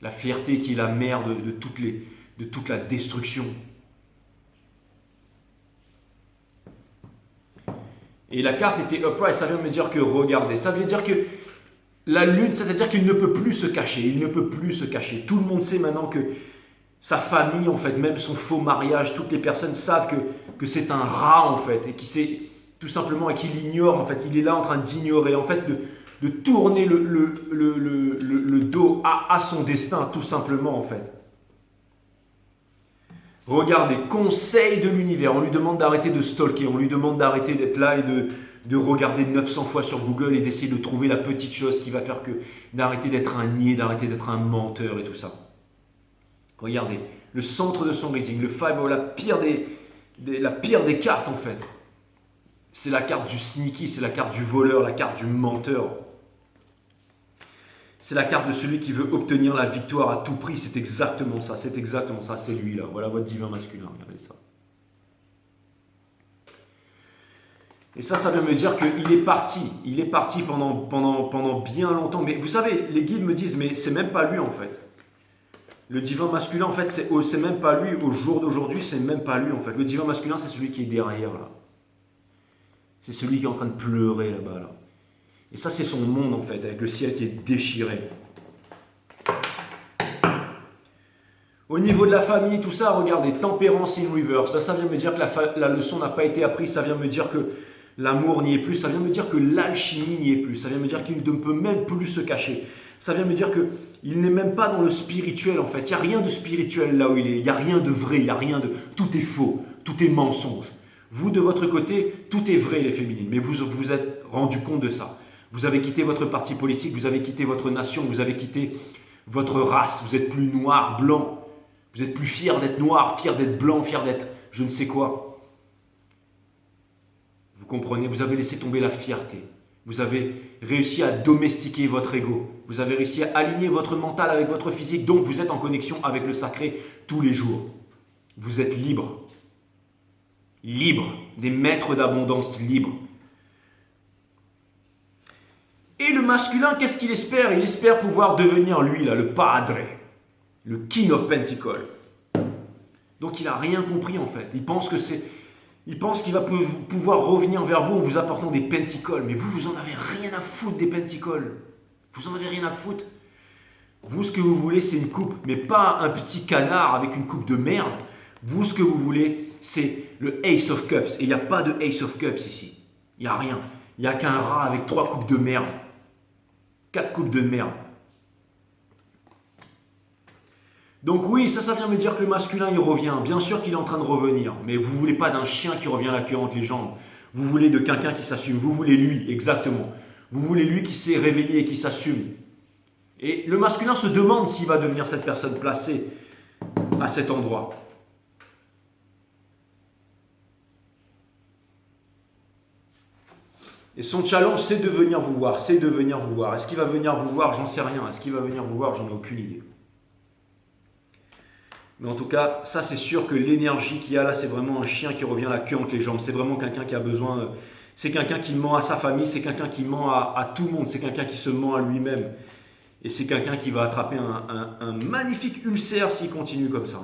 A: La fierté qui est la mère de toute la destruction. Et la carte était upright, ça vient me dire que regardez, ça veut dire que la lune, c'est-à-dire qu'il ne peut plus se cacher, il ne peut plus se cacher. Tout le monde sait maintenant que sa famille, en fait, même son faux mariage, toutes les personnes savent que c'est un rat, en fait, et qui sait tout simplement, et qu'il ignore, en fait, il est là en train d'ignorer, en fait, de tourner le dos à son destin, tout simplement, en fait. Regardez, conseil de l'univers, on lui demande d'arrêter de stalker, on lui demande d'arrêter d'être là et de regarder 900 fois sur Google et d'essayer de trouver la petite chose qui va faire que d'arrêter d'être un niais, d'arrêter d'être un menteur et tout ça. Regardez, le centre de son reading, le 5, la pire des cartes en fait. C'est la carte du sneaky, c'est la carte du voleur, la carte du menteur. C'est la carte de celui qui veut obtenir la victoire à tout prix. C'est exactement ça, c'est lui là. Voilà votre divin masculin, regardez ça. Et ça vient me dire qu'il est parti. Il est parti pendant bien longtemps. Mais vous savez, les guides me disent, mais c'est même pas lui en fait. Le divin masculin, en fait, c'est même pas lui. Au jour d'aujourd'hui, c'est même pas lui, en fait. Le divin masculin, c'est celui qui est derrière, là. C'est celui qui est en train de pleurer, là-bas, là. Et ça, c'est son monde, en fait, avec le ciel qui est déchiré. Au niveau de la famille, tout ça, regardez, tempérance in reverse. Là, ça vient me dire que la leçon n'a pas été apprise. Ça vient me dire que l'amour n'y est plus. Ça vient me dire que l'alchimie n'y est plus. Ça vient me dire qu'il ne peut même plus se cacher. Ça vient me dire qu'il n'est même pas dans le spirituel, en fait. Il n'y a rien de spirituel là où il est. Il n'y a rien de vrai. Il n'y a rien de... Tout est faux. Tout est mensonge. Vous, de votre côté, tout est vrai, les féminines. Mais vous vous êtes rendu compte de ça. Vous avez quitté votre parti politique. Vous avez quitté votre nation. Vous avez quitté votre race. Vous n'êtes plus noir, blanc. Vous êtes plus fier d'être noir, fier d'être blanc, fier d'être je ne sais quoi. Vous comprenez? Vous avez laissé tomber la fierté. Vous avez réussi à domestiquer votre ego. Vous avez réussi à aligner votre mental avec votre physique. Donc vous êtes en connexion avec le sacré tous les jours. Vous êtes libre. Libre. Des maîtres d'abondance libres. Et le masculin, qu'est-ce qu'il espère? Il espère pouvoir devenir lui, là, le padre. Le King of Pentacles. Donc il n'a rien compris en fait. Il pense qu'il va pouvoir revenir vers vous en vous apportant des pentacles. Mais vous en avez rien à foutre des pentacles. Vous en avez rien à foutre. Vous, ce que vous voulez, c'est une coupe. Mais pas un petit canard avec une coupe de merde. Vous, ce que vous voulez, c'est le Ace of Cups. Et il n'y a pas de Ace of Cups ici. Il n'y a rien. Il n'y a qu'un rat avec 3 coupes de merde. 4 coupes de merde. Donc oui, ça vient me dire que le masculin, il revient. Bien sûr qu'il est en train de revenir. Mais vous ne voulez pas d'un chien qui revient la queue entre les jambes. Vous voulez de quelqu'un qui s'assume. Vous voulez lui, exactement. Vous voulez lui qui s'est réveillé et qui s'assume. Et le masculin se demande s'il va devenir cette personne placée à cet endroit. Et son challenge, c'est de venir vous voir. C'est de venir vous voir. Est-ce qu'il va venir vous voir? J'en sais rien. Est-ce qu'il va venir vous voir? J'en ai aucune idée. Mais en tout cas, ça c'est sûr que l'énergie qu'il y a là, c'est vraiment un chien qui revient la queue entre les jambes. C'est vraiment quelqu'un qui a besoin, c'est quelqu'un qui ment à sa famille, c'est quelqu'un qui ment à tout le monde, c'est quelqu'un qui se ment à lui-même. Et c'est quelqu'un qui va attraper un magnifique ulcère s'il continue comme ça.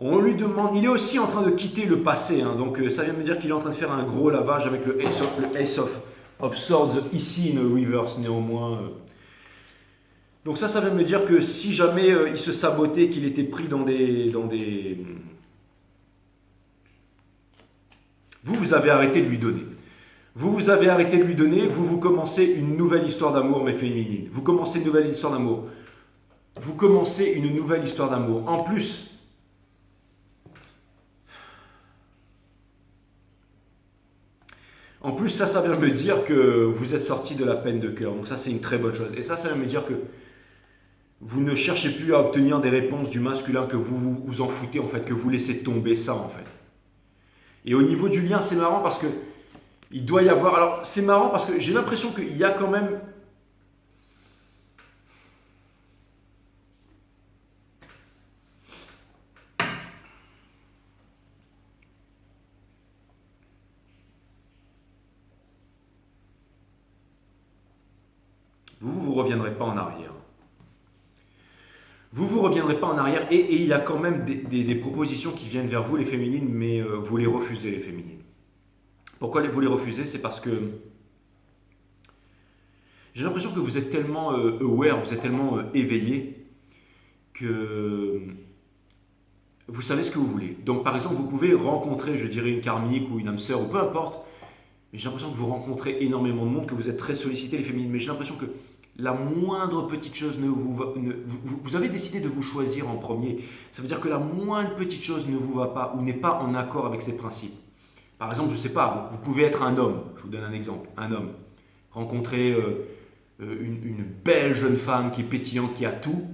A: On lui demande, il est aussi en train de quitter le passé, hein, donc ça vient me dire qu'il est en train de faire un gros lavage avec le Ace of Swords ici, in reverse néanmoins. Donc ça vient me dire que si jamais il se sabotait, qu'il était pris dans des... Vous avez arrêté de lui donner. Vous avez arrêté de lui donner, vous commencez une nouvelle histoire d'amour, mes féminines. Vous commencez une nouvelle histoire d'amour. Vous commencez une nouvelle histoire d'amour. En plus... En plus, ça vient me dire que vous êtes sorti de la peine de cœur. Donc ça, c'est une très bonne chose. Et ça vient me dire que vous ne cherchez plus à obtenir des réponses du masculin, que vous en foutez, en fait, que vous laissez tomber ça, en fait. Et au niveau du lien, c'est marrant parce que il doit y avoir... Alors, c'est marrant parce que j'ai l'impression qu'il y a quand même... Vous ne reviendrez pas en arrière. Vous ne reviendrez pas en arrière et il y a quand même des propositions qui viennent vers vous, les féminines, mais vous les refusez, les féminines. Pourquoi vous les refusez? C'est parce que j'ai l'impression que vous êtes tellement aware, vous êtes tellement éveillé que vous savez ce que vous voulez. Donc par exemple, vous pouvez rencontrer, je dirais, une karmique ou une âme sœur ou peu importe, mais j'ai l'impression que vous rencontrez énormément de monde, que vous êtes très sollicité, les féminines, mais j'ai l'impression que la moindre petite chose vous avez décidé de vous choisir en premier. Ça veut dire que la moindre petite chose ne vous va pas ou n'est pas en accord avec ses principes. Par exemple, je ne sais pas, vous pouvez être un homme, je vous donne un exemple, un homme, rencontrer une belle jeune femme qui est pétillante, qui a tout,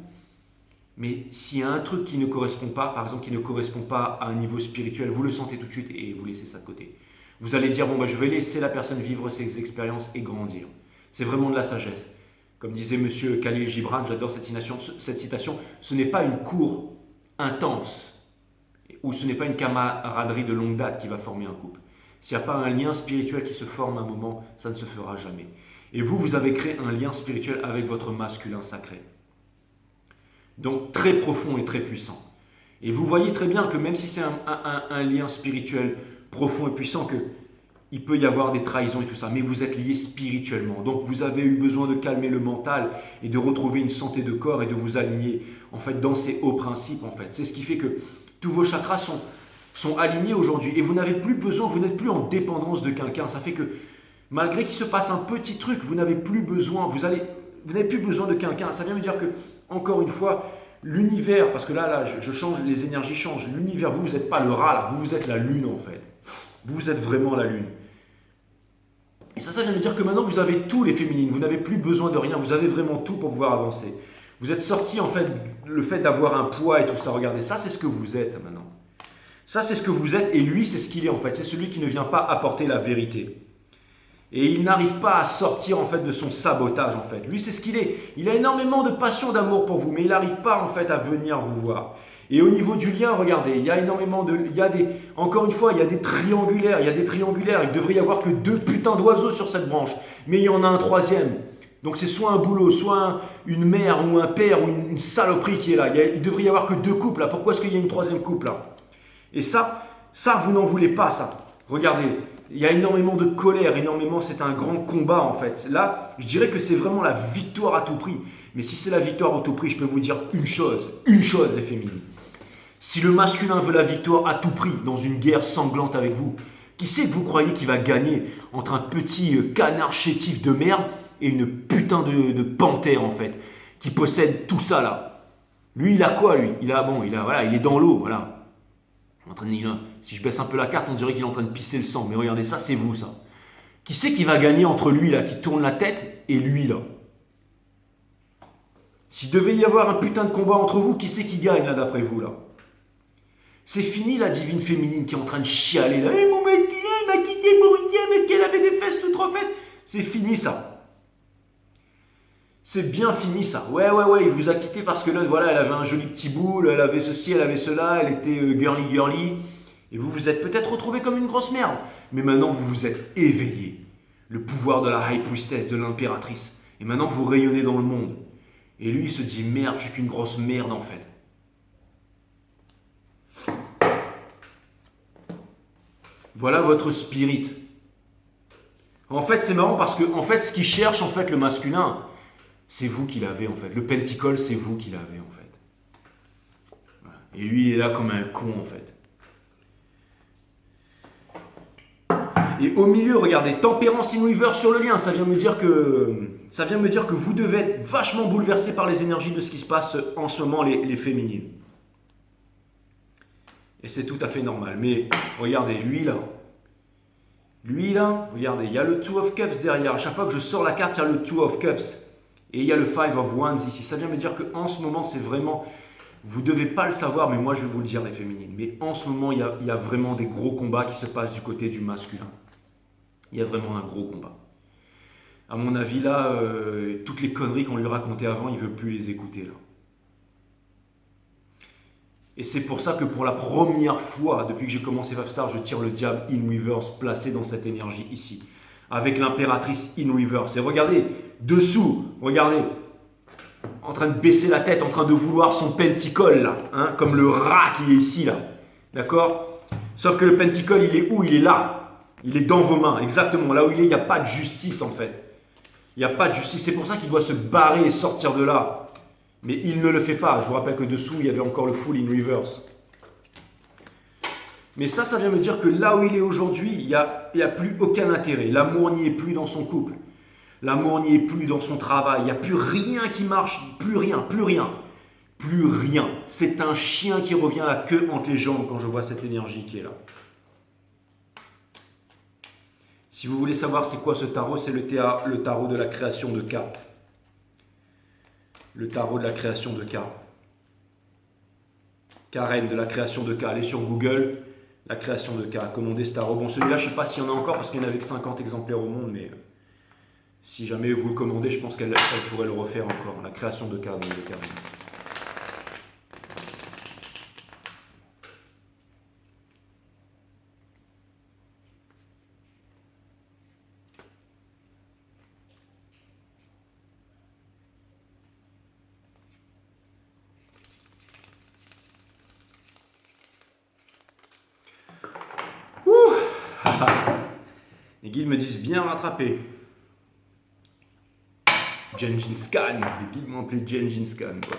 A: mais s'il y a un truc qui ne correspond pas, par exemple qui ne correspond pas à un niveau spirituel, vous le sentez tout de suite et vous laissez ça de côté. Vous allez dire, bon, je vais laisser la personne vivre ses expériences et grandir. C'est vraiment de la sagesse. Comme disait monsieur Khalil Gibran, j'adore cette citation, ce n'est pas une cour intense ou ce n'est pas une camaraderie de longue date qui va former un couple. S'il n'y a pas un lien spirituel qui se forme à un moment, ça ne se fera jamais. Et vous, vous avez créé un lien spirituel avec votre masculin sacré. Donc très profond et très puissant. Et vous voyez très bien que même si c'est un lien spirituel profond et puissant, qu'il peut y avoir des trahisons et tout ça, mais vous êtes liés spirituellement. Donc vous avez eu besoin de calmer le mental et de retrouver une santé de corps et de vous aligner en fait dans ces hauts principes en fait. C'est ce qui fait que tous vos chakras sont alignés aujourd'hui et vous n'avez plus besoin, vous n'êtes plus en dépendance de quelqu'un. Ça fait que malgré qu'il se passe un petit truc, vous n'avez plus besoin, vous n'avez plus besoin de quelqu'un. Ça vient me dire que, encore une fois, l'univers, parce que là je change, les énergies changent. L'univers, vous n'êtes pas le rat, là, vous êtes la lune en fait. Vous êtes vraiment la lune. Et ça vient me dire que maintenant vous avez tout les féminines, vous n'avez plus besoin de rien, vous avez vraiment tout pour pouvoir avancer. Vous êtes sorti en fait, le fait d'avoir un poids et tout ça, regardez, ça c'est ce que vous êtes maintenant. Ça c'est ce que vous êtes et lui c'est ce qu'il est en fait, c'est celui qui ne vient pas apporter la vérité. Et il n'arrive pas à sortir en fait de son sabotage en fait. Lui c'est ce qu'il est. Il a énormément de passion, d'amour pour vous, mais il n'arrive pas en fait à venir vous voir. Et au niveau du lien, regardez, il y a énormément de, encore une fois, il y a des triangulaires, Il devrait y avoir que 2 putains d'oiseaux sur cette branche, mais il y en a un troisième. Donc c'est soit un boulot, soit une mère ou un père ou une saloperie qui est là. Il devrait y avoir que 2 couples là. Pourquoi est-ce qu'il y a une troisième couple là? Et ça vous n'en voulez pas ça. Regardez. Il y a énormément de colère, c'est un grand combat en fait. Là, je dirais que c'est vraiment la victoire à tout prix. Mais si c'est la victoire à tout prix, je peux vous dire une chose les féminines. Si le masculin veut la victoire à tout prix dans une guerre sanglante avec vous, qui c'est que vous croyez qu'il va gagner entre un petit canard chétif de merde et une putain de panthère en fait, qui possède tout ça là? Lui, il a quoi lui? Il est dans l'eau, voilà. Si je baisse un peu la carte, on dirait qu'il est en train de pisser le sang. Mais regardez, ça, c'est vous, ça. Qui c'est qui va gagner entre lui, là, qui tourne la tête, et lui, là? S'il devait y avoir un putain de combat entre vous, qui c'est qui gagne, là, d'après vous, là? C'est fini, la divine féminine qui est en train de chialer, là. Mon masculin, il m'a quitté pour une diable, est-ce qu'elle avait des fesses toutes refaites? C'est fini, ça. C'est bien fini ça. Ouais, il vous a quitté parce que là, voilà, elle avait un joli petit boule, elle avait ceci, elle avait cela, elle était girly. Et vous vous êtes peut-être retrouvé comme une grosse merde. Mais maintenant, vous vous êtes éveillé. Le pouvoir de la High Priestess, de l'impératrice. Et maintenant, vous rayonnez dans le monde. Et lui, il se dit, merde, je suis qu'une grosse merde en fait. Voilà votre spirit. En fait, c'est marrant parce que, en fait, ce qu'il cherche, en fait, le masculin, c'est vous qui l'avez en fait. Le pentacle, c'est vous qui l'avez en fait. Voilà. Et lui, il est là comme un con en fait. Et au milieu, regardez, tempérance in reverse sur le lien. Ça vient me dire que vous devez être vachement bouleversé par les énergies de ce qui se passe en ce moment, les féminines. Et c'est tout à fait normal. Mais regardez, lui là, regardez, il y a le Two of Cups derrière. À chaque fois que je sors la carte, il y a le Two of Cups. Et il y a le Five of Wands ici. Ça vient me dire qu'en ce moment, c'est vraiment... Vous ne devez pas le savoir, mais moi, je vais vous le dire, les féminines. Mais en ce moment, il y a vraiment des gros combats qui se passent du côté du masculin. Il y a vraiment un gros combat. À mon avis, là, toutes les conneries qu'on lui racontait avant, il ne veut plus les écouter, là. Et c'est pour ça que pour la première fois, depuis que j'ai commencé 5 Star, je tire le diable in reverse placé dans cette énergie ici. Avec l'impératrice in reverse. Et regardez, dessous, regardez, en train de baisser la tête, en train de vouloir son pentacle, là, hein, comme le rat qui est ici, là. D'accord? Sauf que le pentacle, il est où? Il est là. Il est dans vos mains, exactement. Là où il est, il n'y a pas de justice, en fait. Il n'y a pas de justice. C'est pour ça qu'il doit se barrer et sortir de là. Mais il ne le fait pas. Je vous rappelle que dessous, il y avait encore le full in reverse. Mais ça vient me dire que là où il est aujourd'hui, il n'y a plus aucun intérêt. L'amour n'y est plus dans son couple. L'amour n'y est plus dans son travail. Il n'y a plus rien qui marche. Plus rien. C'est un chien qui revient la queue entre les jambes quand je vois cette énergie qui est là. Si vous voulez savoir c'est quoi ce tarot, c'est le tarot de la création de K. Le tarot de la création de K. Karen de la création de K. Allez sur Google. La création de K, commandez ce tarot. Bon, celui-là, je ne sais pas s'il y en a encore parce qu'il n'y en avait que 50 exemplaires au monde, mais si jamais vous le commandez, je pense qu'elle pourrait le refaire encore. La création de K, donc de Karen. Les guides me disent bien rattrapé. Gengis Khan. Les guides m'ont appelé Gengis Khan, quoi.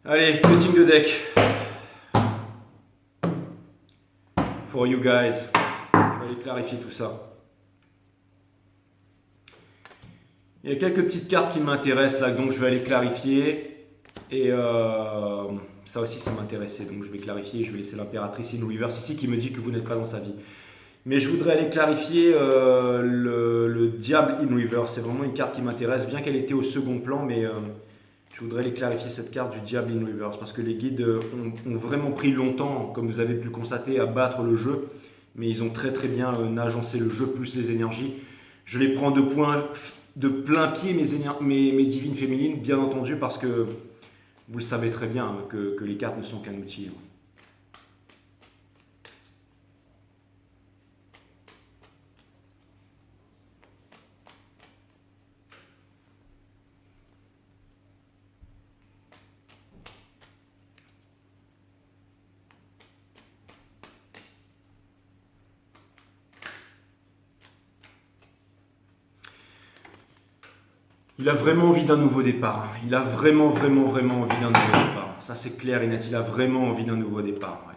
A: Allez, cutting de deck. For you guys. Je vais aller clarifier tout ça. Il y a quelques petites cartes qui m'intéressent là, donc je vais aller clarifier. Et ça aussi, ça m'intéressait. Donc je vais clarifier. Je vais laisser l'impératrice in reverse ici qui me dit que vous n'êtes pas dans sa vie. Mais je voudrais aller clarifier le diable in reverse. C'est vraiment une carte qui m'intéresse, bien qu'elle était au second plan, mais je voudrais aller clarifier cette carte du diable in reverse parce que les guides ont vraiment pris longtemps, comme vous avez pu le constater, à battre le jeu. Mais ils ont très très bien agencé le jeu, plus les énergies. Je les prends de plein pied, mes divines féminines, bien entendu, parce que vous le savez très bien que les cartes ne sont qu'un outil. Il a vraiment envie d'un nouveau départ. Il a vraiment envie d'un nouveau départ. Ça, c'est clair et net. Il a vraiment envie d'un nouveau départ. Ouais.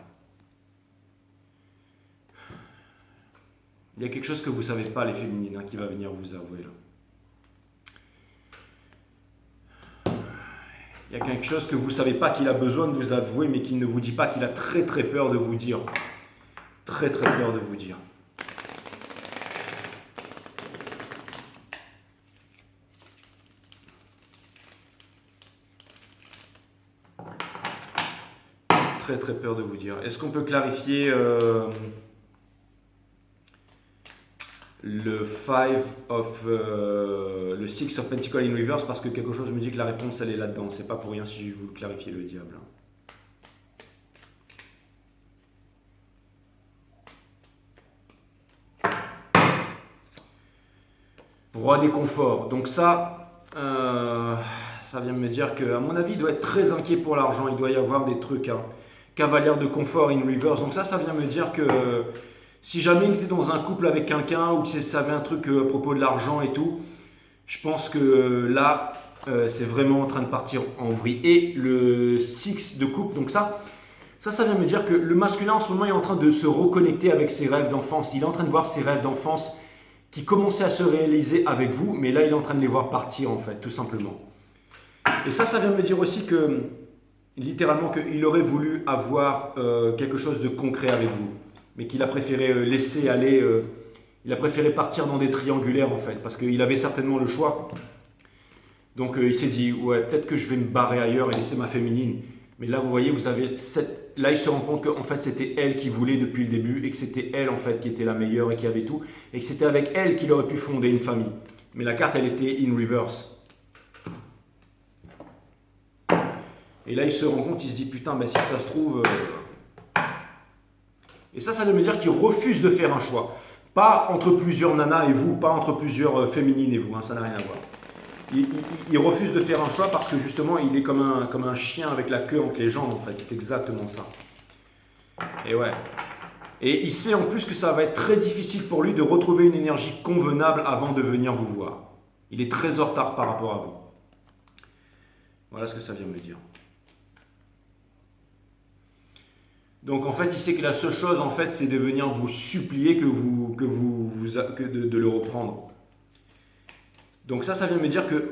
A: Il y a quelque chose que vous ne savez pas, les féminines, qui va venir vous avouer là. Il y a quelque chose que vous ne savez pas qu'il a besoin de vous avouer, mais qu'il ne vous dit pas, qu'il a très peur de vous dire. Très peur de vous dire. Très peur de vous dire. Est-ce qu'on peut clarifier le 6 of Pentacle in reverse, parce que quelque chose me dit que la réponse elle est là-dedans. C'est pas pour rien si je vous clarifier le diable. Roi des conforts. Donc ça vient me dire que, à mon avis, il doit être très inquiet pour l'argent. Il doit y avoir des trucs. Cavalière de confort in reverse. Donc ça vient me dire que si jamais il était dans un couple avec quelqu'un ou qu'il savait un truc à propos de l'argent et tout, je pense que là, c'est vraiment en train de partir en vrille. Et le 6 de coupe, donc ça vient me dire que le masculin en ce moment est en train de se reconnecter avec ses rêves d'enfance. Il est en train de voir ses rêves d'enfance qui commençaient à se réaliser avec vous, mais là il est en train de les voir partir en fait, tout simplement. Et ça vient me dire aussi que littéralement qu'il aurait voulu avoir quelque chose de concret avec vous, mais qu'il a préféré laisser aller, il a préféré partir dans des triangulaires en fait, parce qu'il avait certainement le choix. Donc il s'est dit, ouais, peut-être que je vais me barrer ailleurs et laisser ma féminine. Mais là, vous voyez, là, il se rend compte qu'en fait, c'était elle qui voulait depuis le début et que c'était elle, en fait, qui était la meilleure et qui avait tout. Et que c'était avec elle qu'il aurait pu fonder une famille. Mais la carte, elle était in reverse. Et là, il se rend compte, il se dit, putain, ben, si ça se trouve... Et ça veut me dire qu'il refuse de faire un choix. Pas entre plusieurs nanas et vous, pas entre plusieurs féminines et vous, hein, ça n'a rien à voir. Il refuse de faire un choix parce que justement, il est comme un chien avec la queue entre les jambes, en fait. C'est exactement ça. Et ouais. Et il sait en plus que ça va être très difficile pour lui de retrouver une énergie convenable avant de venir vous voir. Il est très en retard par rapport à vous. Voilà ce que ça vient me dire. Donc en fait, il sait que la seule chose, en fait, c'est de venir vous supplier de le reprendre. Donc ça vient me dire que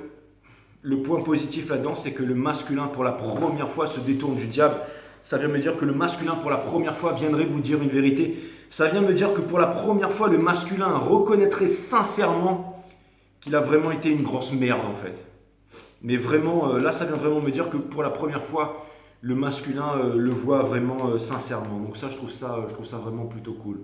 A: le point positif là-dedans, c'est que le masculin, pour la première fois, se détourne du diable. Ça vient me dire que le masculin, pour la première fois, viendrait vous dire une vérité. Ça vient me dire que pour la première fois, le masculin reconnaîtrait sincèrement qu'il a vraiment été une grosse merde, en fait. Mais vraiment, là, ça vient vraiment me dire que pour la première fois, le masculin le voit vraiment sincèrement. Donc ça, je trouve ça vraiment plutôt cool.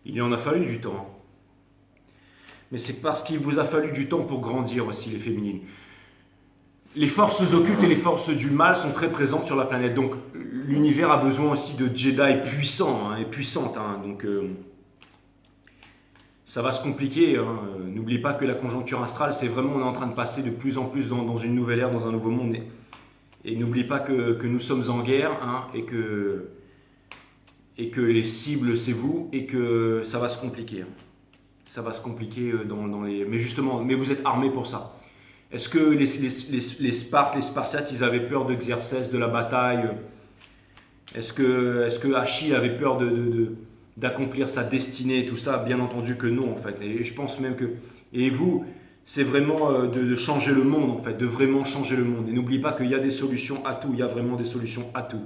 A: Il en a fallu du temps. Mais c'est parce qu'il vous a fallu du temps pour grandir aussi, les féminines. Les forces occultes et les forces du mal sont très présentes sur la planète. Donc l'univers a besoin aussi de Jedi puissants et puissantes. Donc ça va se compliquer. N'oublie pas que la conjoncture astrale, c'est vraiment, on est en train de passer de plus en plus dans une nouvelle ère, dans un nouveau monde. Et n'oublie pas que nous sommes en guerre et que les cibles, c'est vous, et que ça va se compliquer. Ça va se compliquer dans les... Mais justement, mais vous êtes armés pour ça. Est-ce que les Spartiates, ils avaient peur de Xerxès, de la bataille? Est-ce que Achille avait peur d'accomplir sa destinée et tout ça? Bien entendu que non, en fait. Et je pense même que... Et vous, c'est vraiment de changer le monde, en fait, de vraiment changer le monde. Et n'oublie pas qu'il y a des solutions à tout, il y a vraiment des solutions à tout.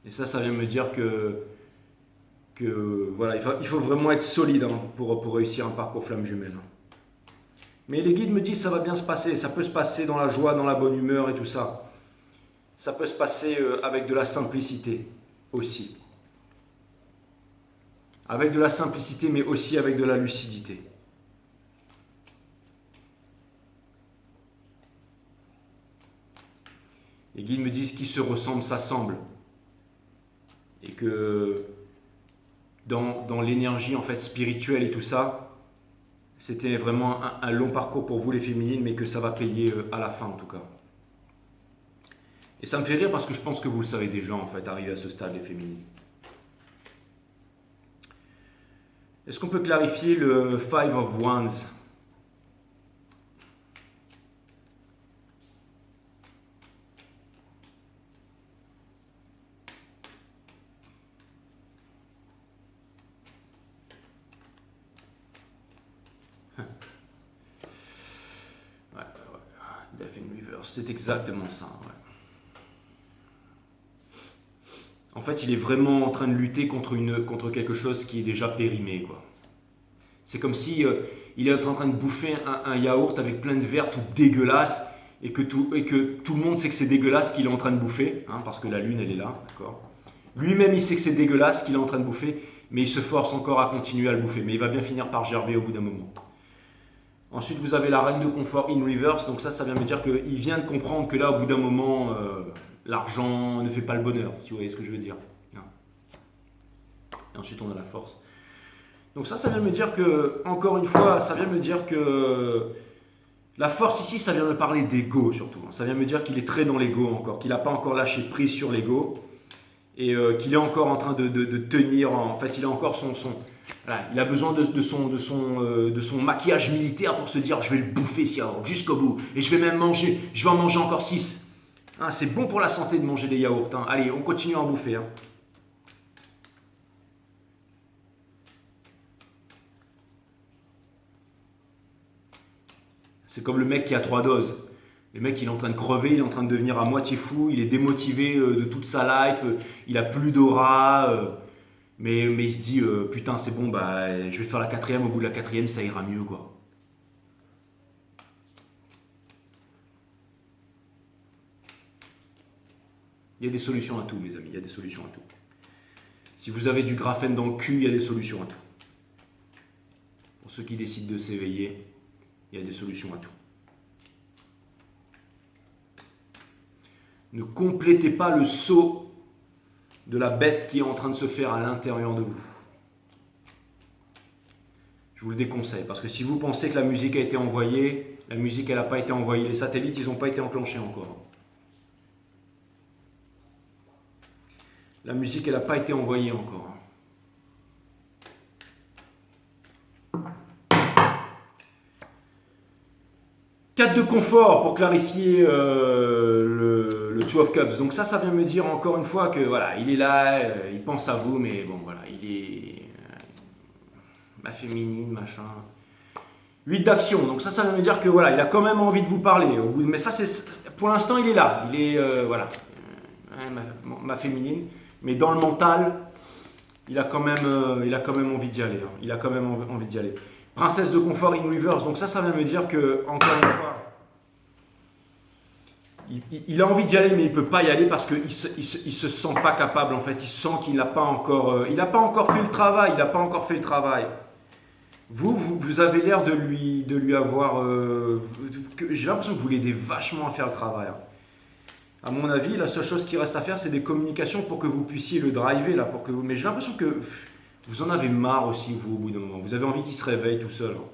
A: Et ça vient me dire que voilà, il faut vraiment être solide pour réussir un parcours flamme jumelle. Mais les guides me disent ça va bien se passer, ça peut se passer dans la joie, dans la bonne humeur et tout ça. Ça peut se passer avec de la simplicité aussi. Avec de la simplicité, mais aussi avec de la lucidité. Les guides me disent qui se ressemble s'assemble. Et que dans l'énergie en fait spirituelle et tout ça, c'était vraiment un long parcours pour vous les féminines, mais que ça va payer à la fin en tout cas. Et ça me fait rire parce que je pense que vous le savez déjà en fait, arrivé à ce stade les féminines. Est-ce qu'on peut clarifier le Five of Wands? Death in Reverse, c'est exactement ça. Ouais. En fait, il est vraiment en train de lutter contre quelque chose qui est déjà périmé, quoi. C'est comme si il est en train de bouffer un yaourt avec plein de verre tout dégueulasse et que tout le monde sait que c'est dégueulasse qu'il est en train de bouffer, parce que la lune elle est là, d'accord. Lui-même il sait que c'est dégueulasse qu'il est en train de bouffer, mais il se force encore à continuer à le bouffer. Mais il va bien finir par gerber au bout d'un moment. Ensuite, vous avez la reine de confort in reverse. Donc ça vient me dire qu'il vient de comprendre que là, au bout d'un moment, l'argent ne fait pas le bonheur, si vous voyez ce que je veux dire. Et ensuite, on a la force. Donc ça vient me dire que, encore une fois, ça vient me dire que la force ici, ça vient me parler d'ego surtout. Ça vient me dire qu'il est très dans l'ego encore, qu'il n'a pas encore lâché prise sur l'ego et qu'il est encore en train de tenir. En fait, il a encore voilà, il a besoin de son maquillage militaire pour se dire je vais le bouffer ce yaourt jusqu'au bout et je vais même manger, je vais en manger encore 6. C'est bon pour la santé de manger des yaourts. Allez, on continue à en bouffer. C'est comme le mec qui a 3 doses. Le mec, il est en train de crever, il est en train de devenir à moitié fou, il est démotivé de toute sa life, il a plus d'aura. Mais il se dit, putain c'est bon, je vais faire la 4e, au bout de la 4e ça ira mieux quoi. Il y a des solutions à tout mes amis, il y a des solutions à tout. Si vous avez du graphène dans le cul, il y a des solutions à tout. Pour ceux qui décident de s'éveiller, il y a des solutions à tout. Ne complétez pas le saut de la bête qui est en train de se faire à l'intérieur de vous. Je vous le déconseille, parce que si vous pensez que la musique a été envoyée, la musique elle n'a pas été envoyée, les satellites ils n'ont pas été enclenchés encore. La musique elle n'a pas été envoyée encore. 4 de confort pour clarifier le Two of Cups. Donc ça vient me dire encore une fois que voilà, il est là, il pense à vous, mais bon voilà, il est ma féminine, machin. 8 d'action. Donc ça vient me dire que voilà, il a quand même envie de vous parler. Mais ça c'est pour l'instant il est là, il est voilà, ma féminine. Mais dans le mental, il a quand même envie d'y aller. Il a quand même envie d'y aller. Princesse de confort in reverse, donc ça vient me dire que, encore une fois, il a envie d'y aller, mais il ne peut pas y aller parce qu'il ne se sent pas capable, en fait. Il sent qu'il n'a pas encore, fait le travail. Il n'a pas encore fait le travail. Vous avez l'air de lui avoir... j'ai l'impression que vous l'aidez vachement à faire le travail. Hein. À mon avis, la seule chose qui reste à faire, c'est des communications pour que vous puissiez le driver. Là, mais j'ai l'impression que vous en avez marre aussi, vous, au bout d'un moment. Vous avez envie qu'il se réveille tout seul. Hein.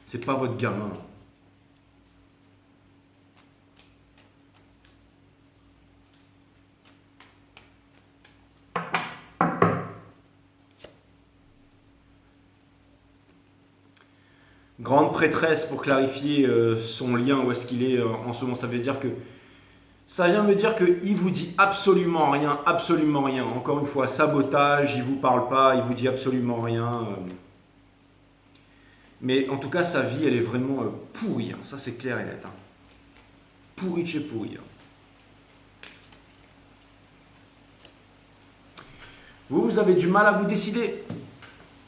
A: C'est pas votre gamin. Hein. Grande prêtresse pour clarifier son lien, où est-ce qu'il est en ce moment. Ça veut dire que ça vient me dire qu'il vous dit absolument rien, absolument rien. Encore une fois, sabotage, il vous parle pas, il vous dit absolument rien. Mais en tout cas, sa vie, elle est vraiment pourrie. Hein. Ça, c'est clair et net. Hein. Pourri de chez pourri. Hein. Vous avez du mal à vous décider.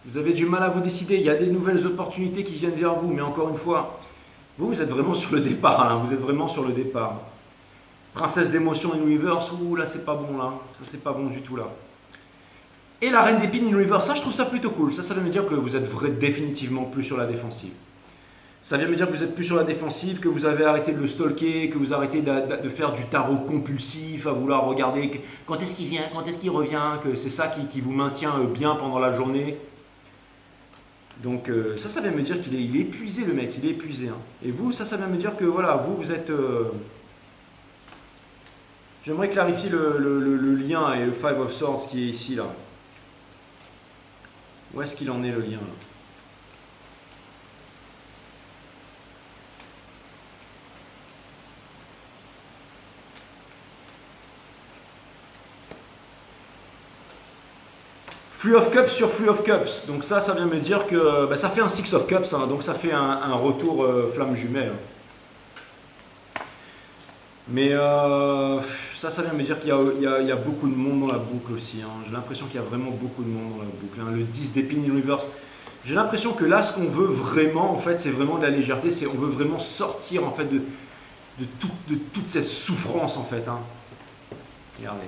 A: Vous avez du mal à vous décider. Il y a des nouvelles opportunités qui viennent vers vous. Mais encore une fois, vous êtes vraiment sur le départ. Hein. Vous êtes vraiment sur le départ. Princesse d'émotion in reverse. Ouh, là, c'est pas bon, là. Ça, c'est pas bon du tout, là. Et la reine d'épines in reverse. Ça, je trouve ça plutôt cool. Ça veut me dire que vous êtes définitivement plus sur la défensive. Ça vient me dire que vous êtes plus sur la défensive, que vous avez arrêté de le stalker, que vous arrêtez de faire du tarot compulsif, à vouloir regarder quand est-ce qu'il vient, quand est-ce qu'il revient, que c'est ça qui vous maintient bien pendant la journée. Donc ça vient me dire qu'il est épuisé, le mec, il est épuisé. Hein. Et vous, ça vient me dire que voilà, vous êtes... J'aimerais clarifier le lien et le Five of Swords qui est ici, là. Où est-ce qu'il en est, le lien, là? Three of Cups sur Three of Cups. Donc ça vient me dire que ça fait un Six of Cups. Hein, donc ça fait un retour flamme jumelle. Mais ça vient me dire qu'il y a beaucoup de monde dans la boucle aussi. Hein. J'ai l'impression qu'il y a vraiment beaucoup de monde dans la boucle. Hein. Le 10 d'épines in reverse. J'ai l'impression que là, ce qu'on veut vraiment, en fait, c'est vraiment de la légèreté. On veut vraiment sortir, en fait, de toute cette souffrance, en fait. Hein. Regardez.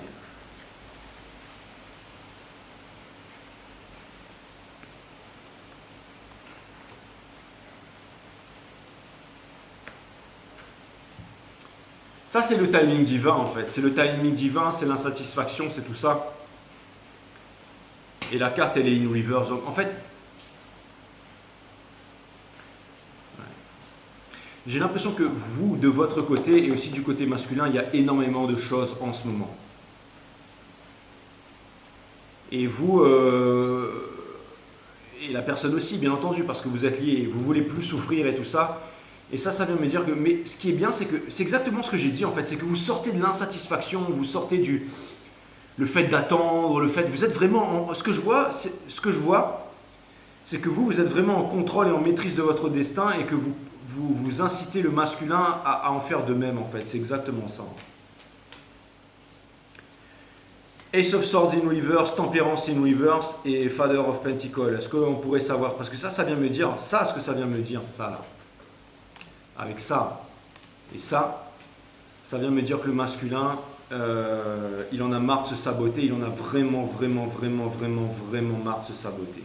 A: Ça, c'est le timing divin, en fait. C'est le timing divin, c'est l'insatisfaction, c'est tout ça. Et la carte, elle est in reverse. Donc, en fait, j'ai l'impression que vous, de votre côté, et aussi du côté masculin, il y a énormément de choses en ce moment. Et vous, et la personne aussi, bien entendu, parce que vous êtes liés, vous voulez plus souffrir et tout ça. Et ça vient me dire que, mais ce qui est bien, c'est que c'est exactement ce que j'ai dit en fait, c'est que vous sortez de l'insatisfaction, vous sortez le fait d'attendre, vous êtes vraiment, ce que je vois, c'est que vous êtes vraiment en contrôle et en maîtrise de votre destin et que vous incitez le masculin à en faire de même en fait, c'est exactement ça. Ace of Swords in reverse, Tempérance in reverse et Father of Pentacles. Est-ce qu'on pourrait savoir, parce que ça vient me dire, ce que ça vient me dire, ça là. Avec ça et ça vient me dire que le masculin, il en a marre de se saboter, il en a vraiment marre de se saboter.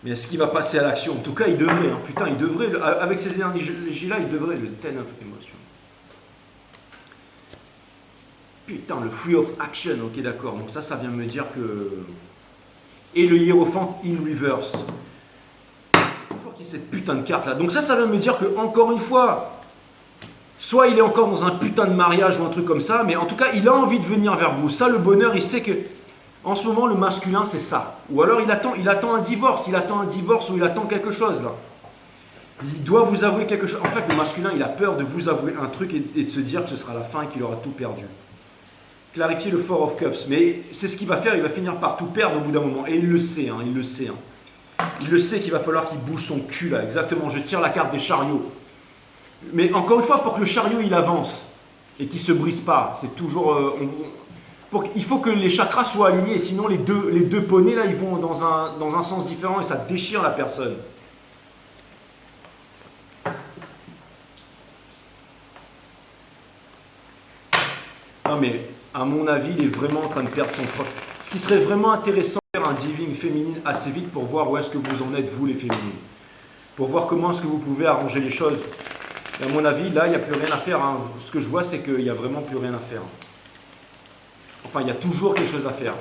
A: Mais est-ce qu'il va passer à l'action? En tout cas, il devrait, hein. Putain, il devrait, avec ces énergies-là, il devrait, le 10 of Emotion. Putain, le Free of Action, ok, d'accord, donc ça vient me dire que... Et le Hiérophante in reverse. Toujours qu'il y ait cette putain de carte là. Donc ça vient me dire que, encore une fois, soit il est encore dans un putain de mariage ou un truc comme ça, mais en tout cas, il a envie de venir vers vous. Ça, le bonheur, il sait que, en ce moment, le masculin, c'est ça. Ou alors, il attend un divorce, ou il attend quelque chose là. Il doit vous avouer quelque chose. En fait, le masculin, il a peur de vous avouer un truc et de se dire que ce sera la fin et qu'il aura tout perdu. Clarifier le Four of Cups. Mais c'est ce qu'il va faire, il va finir par tout perdre au bout d'un moment. Et il le sait, hein, il le sait. Hein. Il le sait qu'il va falloir qu'il bouge son cul là, exactement. Je tire la carte des chariots. Mais encore une fois, pour que le chariot il avance et qu'il ne se brise pas, c'est toujours... il faut que les chakras soient alignés, sinon les deux poneys là, ils vont dans un sens différent et ça déchire la personne. Non mais, à mon avis, il est vraiment en train de perdre son froc. Ce qui serait vraiment intéressant de faire un diving féminine assez vite pour voir où est-ce que vous en êtes, vous les féminines. Pour voir comment est-ce que vous pouvez arranger les choses. Et à mon avis, là, il n'y a plus rien à faire. Hein. Ce que je vois, c'est qu'il n'y a vraiment plus rien à faire. Enfin, il y a toujours quelque chose à faire.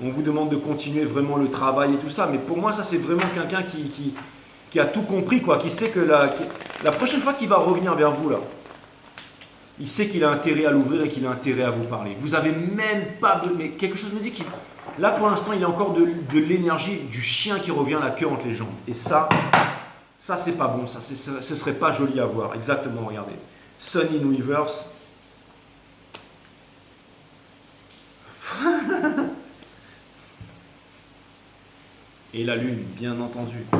A: On vous demande de continuer vraiment le travail et tout ça, mais pour moi, ça, c'est vraiment quelqu'un qui a tout compris, quoi, qui sait que la prochaine fois qu'il va revenir vers vous, là, il sait qu'il a intérêt à l'ouvrir et qu'il a intérêt à vous parler. Vous avez même pas... Mais quelque chose me dit qu'il... Là, pour l'instant, il a encore de l'énergie du chien qui revient la queue entre les jambes. Et ça c'est pas bon. Ce serait pas joli à voir. Exactement, regardez. Sun in Reverse. Et la lune, bien entendu. Ouais.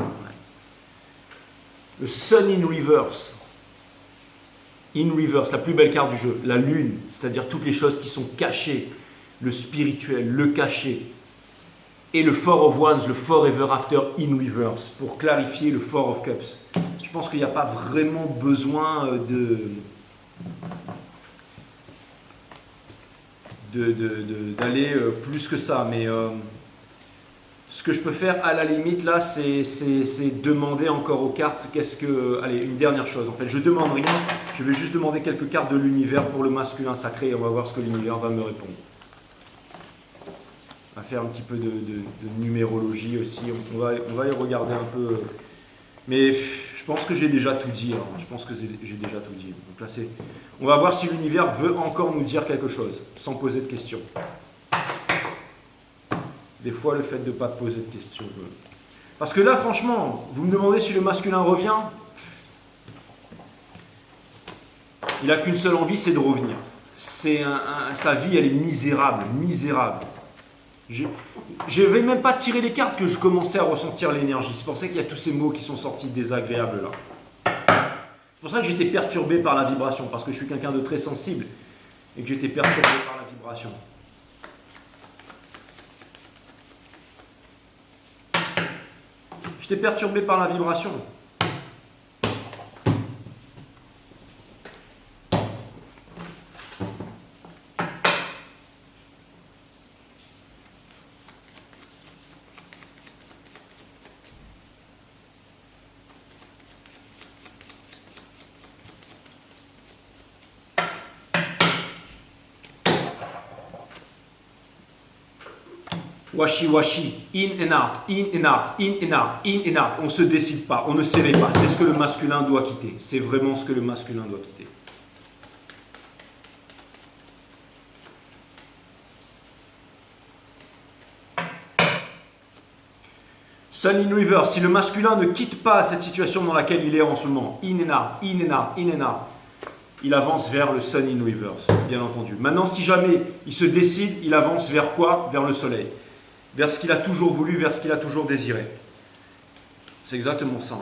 A: Le Sun in Reverse. In Reverse, la plus belle carte du jeu. La lune, c'est-à-dire toutes les choses qui sont cachées. Le spirituel, le caché. Et le Four of Wands, le Forever After in Reverse. Pour clarifier le Four of Cups. Je pense qu'il n'y a pas vraiment besoin d'aller plus que ça. Mais... ce que je peux faire à la limite là, c'est demander encore aux cartes allez, une dernière chose. En fait, je demande rien. Je vais juste demander quelques cartes de l'univers pour le masculin sacré et on va voir ce que l'univers va me répondre. On va faire un petit peu de numérologie aussi. On va y regarder un peu. Mais je pense que j'ai déjà tout dit. Hein. Je pense que j'ai déjà tout dit. Donc là, on va voir si l'univers veut encore nous dire quelque chose, sans poser de questions. Des fois, le fait de ne pas poser de questions. Parce que là, franchement, vous me demandez si le masculin revient. Il n'a qu'une seule envie, c'est de revenir. Sa vie, elle est misérable, misérable. Je ne vais même pas tirer les cartes que je commençais à ressentir l'énergie. C'est pour ça qu'il y a tous ces mots qui sont sortis désagréables là. C'est pour ça que j'étais perturbé par la vibration, parce que je suis quelqu'un de très sensible et que j'étais perturbé par la vibration. J'étais perturbé par la vibration. Washi washi, in and out, in and out, in and out, in and out. On ne se décide pas, on ne s'éveille pas. C'est ce que le masculin doit quitter. C'est vraiment ce que le masculin doit quitter. Sun in reverse, si le masculin ne quitte pas cette situation dans laquelle il est en ce moment, in and out, in and out, in and out, il avance vers le Sun in reverse, bien entendu. Maintenant, si jamais il se décide, il avance vers quoi? Vers le soleil. Vers ce qu'il a toujours voulu, vers ce qu'il a toujours désiré. C'est exactement ça.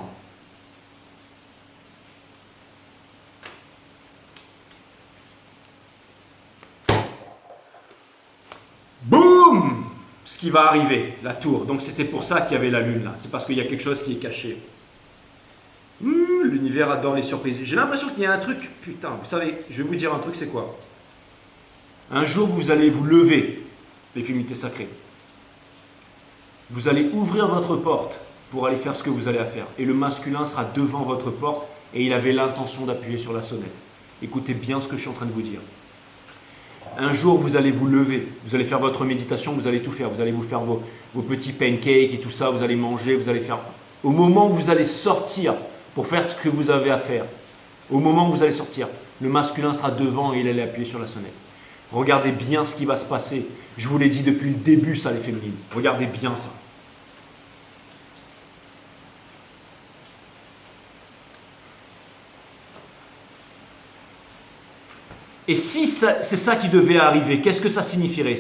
A: Boum! Ce qui va arriver, la tour. Donc c'était pour ça qu'il y avait la lune là. C'est parce qu'il y a quelque chose qui est caché. L'univers adore les surprises. J'ai l'impression qu'il y a un truc... Putain, vous savez, je vais vous dire un truc, c'est quoi? Un jour, vous allez vous lever, les féminités sacrées. Vous allez ouvrir votre porte pour aller faire ce que vous allez faire. Et le masculin sera devant votre porte et il avait l'intention d'appuyer sur la sonnette. Écoutez bien ce que je suis en train de vous dire. Un jour, vous allez vous lever, vous allez faire votre méditation, vous allez tout faire. Vous allez vous faire vos petits pancakes et tout ça, vous allez manger, vous allez faire... Au moment où vous allez sortir pour faire ce que vous avez à faire, au moment où vous allez sortir, le masculin sera devant et il allait appuyer sur la sonnette. Regardez bien ce qui va se passer. Je vous l'ai dit depuis le début, ça, les féminines. Regardez bien ça. Et si c'est ça qui devait arriver, qu'est-ce que ça signifierait?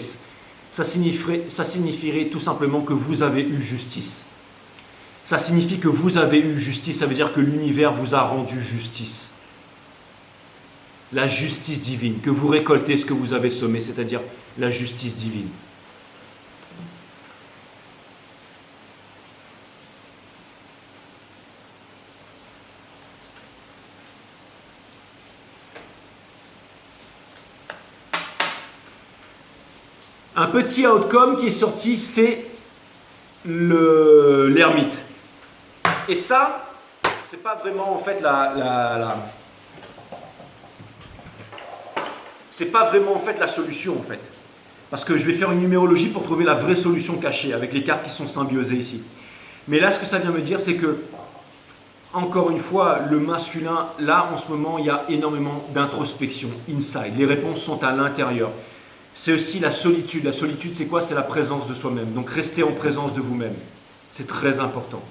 A: Ça signifierait tout simplement que vous avez eu justice. Ça signifie que vous avez eu justice, ça veut dire que l'univers vous a rendu justice. La justice divine, que vous récoltez ce que vous avez semé, c'est-à-dire la justice divine. Un petit outcome qui est sorti, c'est l'ermite. Et ça, c'est pas vraiment en fait c'est pas vraiment en fait la solution en fait. Parce que je vais faire une numérologie pour trouver la vraie solution cachée avec les cartes qui sont symbiosées ici. Mais là, ce que ça vient me dire, c'est que, encore une fois, le masculin, là, en ce moment, il y a énormément d'introspection, inside. Les réponses sont à l'intérieur. C'est aussi la solitude. La solitude, c'est quoi? C'est la présence de soi-même. Donc, restez en présence de vous-même. C'est très important.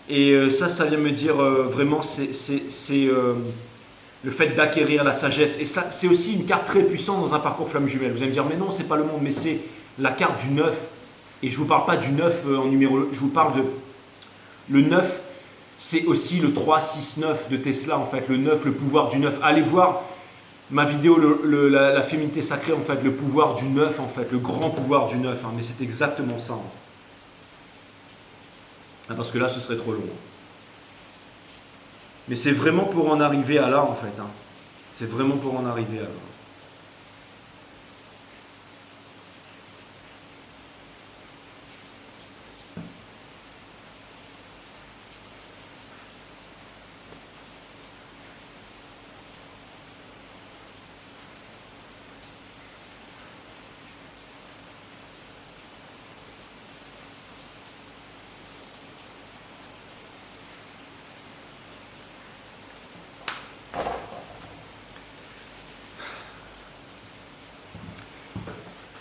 A: Et ça vient me dire vraiment, c'est le fait d'acquérir la sagesse. Et ça, c'est aussi une carte très puissante dans un parcours flamme jumelle. Vous allez me dire, mais non, c'est pas le monde, mais c'est la carte du 9. Et je ne vous parle pas du 9 en numéro, je vous parle de... Le 9, c'est aussi le 3, 6, 9 de Tesla, en fait. Le 9, le pouvoir du 9. Allez voir ma vidéo, la féminité sacrée, en fait. Le pouvoir du 9, en fait. Le grand pouvoir du 9. Hein, mais c'est exactement ça. Hein. Ah, parce que là, ce serait trop long. Mais c'est vraiment pour en arriver à là, en fait. Hein. C'est vraiment pour en arriver à là.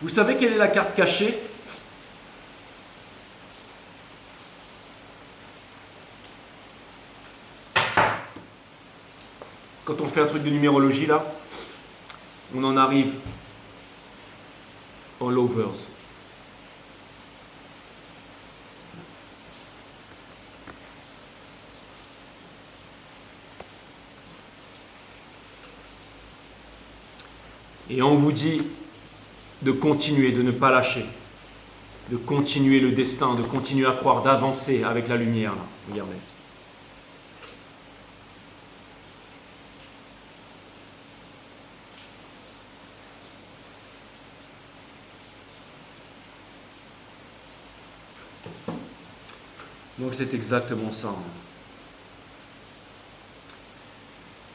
A: Vous savez quelle est la carte cachée? Quand on fait un truc de numérologie, là, on en arrive aux lovers. Et on vous dit de continuer, de ne pas lâcher, de continuer le destin, de continuer à croire, d'avancer avec la lumière. Là. Regardez. Donc c'est exactement ça.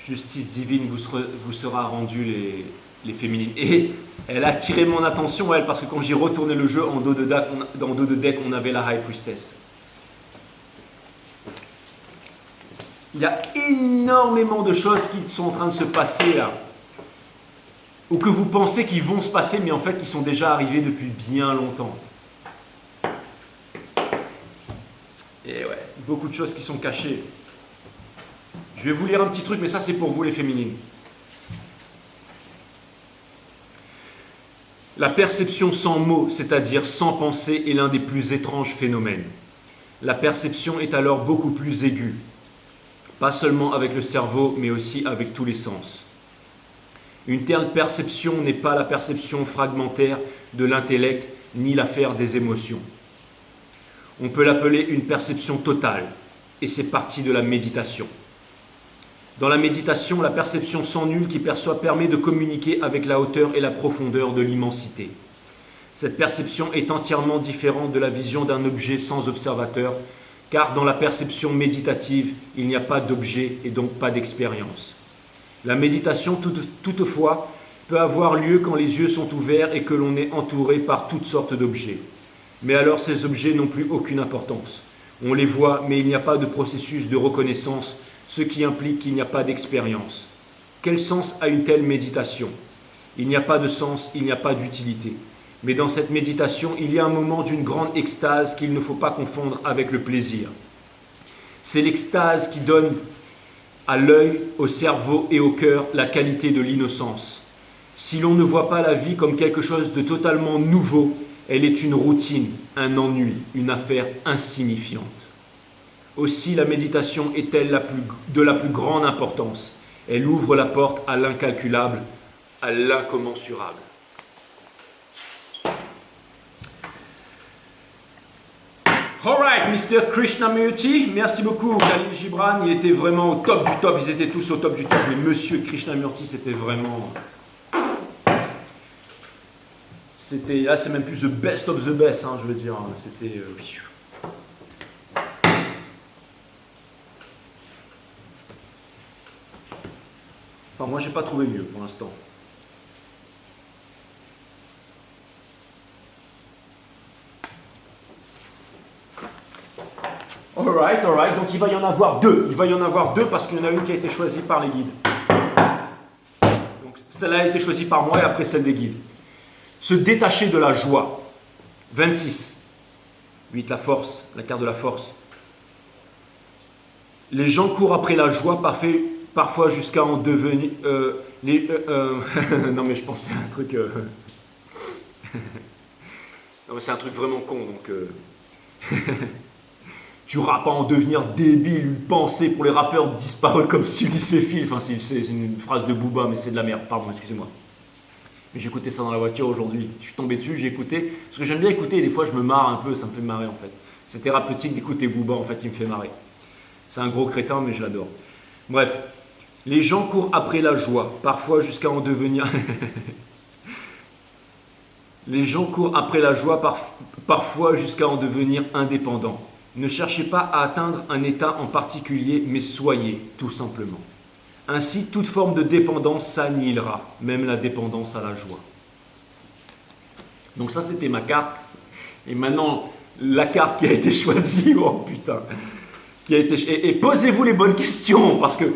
A: Justice divine vous sera rendue les féminines. Et elle a attiré mon attention, elle, parce que quand j'ai retourné le jeu, en dos de deck, on avait la High Priestess. Il y a énormément de choses qui sont en train de se passer là. Ou que vous pensez qu'ils vont se passer, mais en fait, qui sont déjà arrivés depuis bien longtemps. Et ouais, beaucoup de choses qui sont cachées. Je vais vous lire un petit truc, mais ça c'est pour vous les féminines. La perception sans mots, c'est-à-dire sans pensée, est l'un des plus étranges phénomènes. La perception est alors beaucoup plus aiguë, pas seulement avec le cerveau, mais aussi avec tous les sens. Une telle perception n'est pas la perception fragmentaire de l'intellect, ni l'affaire des émotions. On peut l'appeler une perception totale, et c'est partie de la méditation. Dans la méditation, la perception sans nul qui perçoit permet de communiquer avec la hauteur et la profondeur de l'immensité. Cette perception est entièrement différente de la vision d'un objet sans observateur, car dans la perception méditative, il n'y a pas d'objet et donc pas d'expérience. La méditation, toutefois, peut avoir lieu quand les yeux sont ouverts et que l'on est entouré par toutes sortes d'objets. Mais alors ces objets n'ont plus aucune importance. On les voit, mais il n'y a pas de processus de reconnaissance, ce qui implique qu'il n'y a pas d'expérience. Quel sens a une telle méditation? Il n'y a pas de sens, il n'y a pas d'utilité. Mais dans cette méditation, il y a un moment d'une grande extase qu'il ne faut pas confondre avec le plaisir. C'est l'extase qui donne à l'œil, au cerveau et au cœur la qualité de l'innocence. Si l'on ne voit pas la vie comme quelque chose de totalement nouveau, elle est une routine, un ennui, une affaire insignifiante. Aussi la méditation est-elle de la plus grande importance. Elle ouvre la porte à l'incalculable, à l'incommensurable. Alright, Mr. Krishnamurti, merci beaucoup. Khalil Gibran, il était vraiment au top du top, ils étaient tous au top du top, mais Monsieur Krishnamurti, c'était vraiment C'était, là c'est même plus the best of the best, hein, je veux dire. C'était... Enfin, moi j'ai pas trouvé mieux pour l'instant. Alright, donc il va y en avoir deux. Il va y en avoir deux parce qu'il y en a une qui a été choisie par les guides. Donc celle-là a été choisie par moi et après celle des guides. Se détacher de la joie. 26. 8, la force, la carte de la force. Les gens courent après la joie parfois jusqu'à en devenir... non mais je pensais à un truc... non mais c'est un truc vraiment con, donc... Tu rappes à en devenir débile, une pensée pour les rappeurs disparus comme Sully et Phil. Enfin, c'est une phrase de Booba, mais c'est de la merde, pardon, excusez-moi. Mais j'écoutais ça dans la voiture aujourd'hui. Je suis tombé dessus, j'ai écouté. Parce que j'aime bien écouter, et des fois je me marre un peu, ça me fait marrer en fait. C'est thérapeutique d'écouter Booba, en fait, il me fait marrer. C'est un gros crétin, mais je l'adore. Bref, les gens courent après la joie, parfois jusqu'à en devenir... Les gens courent après la joie, parfois jusqu'à en devenir indépendants. Ne cherchez pas à atteindre un état en particulier, mais soyez, tout simplement. Ainsi, toute forme de dépendance s'annihilera, même la dépendance à la joie. Donc ça, c'était ma carte. Et maintenant, la carte qui a été choisie, oh putain, et posez-vous les bonnes questions, parce que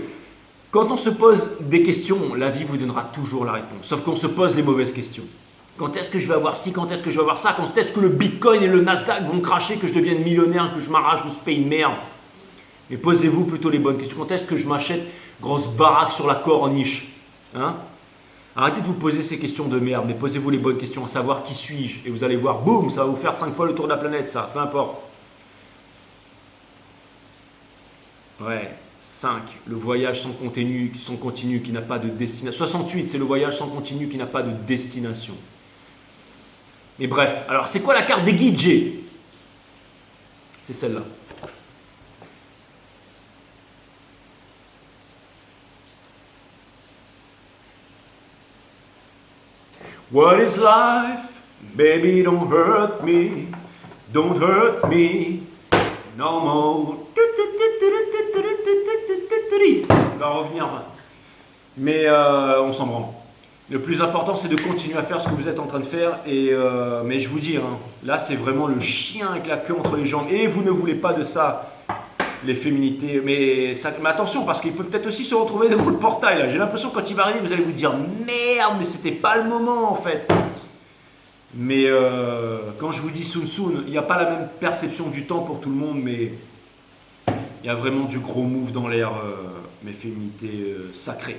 A: quand on se pose des questions, la vie vous donnera toujours la réponse, sauf qu'on se pose les mauvaises questions. Quand est-ce que je vais avoir ci, quand est-ce que je vais avoir ça, quand est-ce que le Bitcoin et le Nasdaq vont cracher, que je devienne millionnaire, que je m'arrache de ce pays de merde. Mais posez-vous plutôt les bonnes questions. Quand est-ce que je m'achète grosse baraque sur la corniche, hein? Arrêtez de vous poser ces questions de merde, mais posez-vous les bonnes questions, à savoir qui suis-je. Et vous allez voir, boum, ça va vous faire 5 fois le tour de la planète, ça, peu importe. Ouais, 5, le voyage sans continu qui n'a pas de destination. 68, c'est le voyage sans continu qui n'a pas de destination. Mais bref, alors c'est quoi la carte des guides, G? C'est celle-là. What is life? Baby, don't hurt me. Don't hurt me. No more. On va revenir. Mais on s'en branle. Le plus important, c'est de continuer à faire ce que vous êtes en train de faire. Mais je vous dis, hein, là, c'est vraiment le chien avec la queue entre les jambes. Et vous ne voulez pas de ça, les féminités. Mais attention, parce qu'il peut peut-être aussi se retrouver devant le portail. Là. J'ai l'impression que quand il va arriver, vous allez vous dire « Merde, mais c'était pas le moment, en fait ». Mais quand je vous dis soon soon, il n'y a pas la même perception du temps pour tout le monde, mais il y a vraiment du gros move dans l'air, mes féminités sacrées.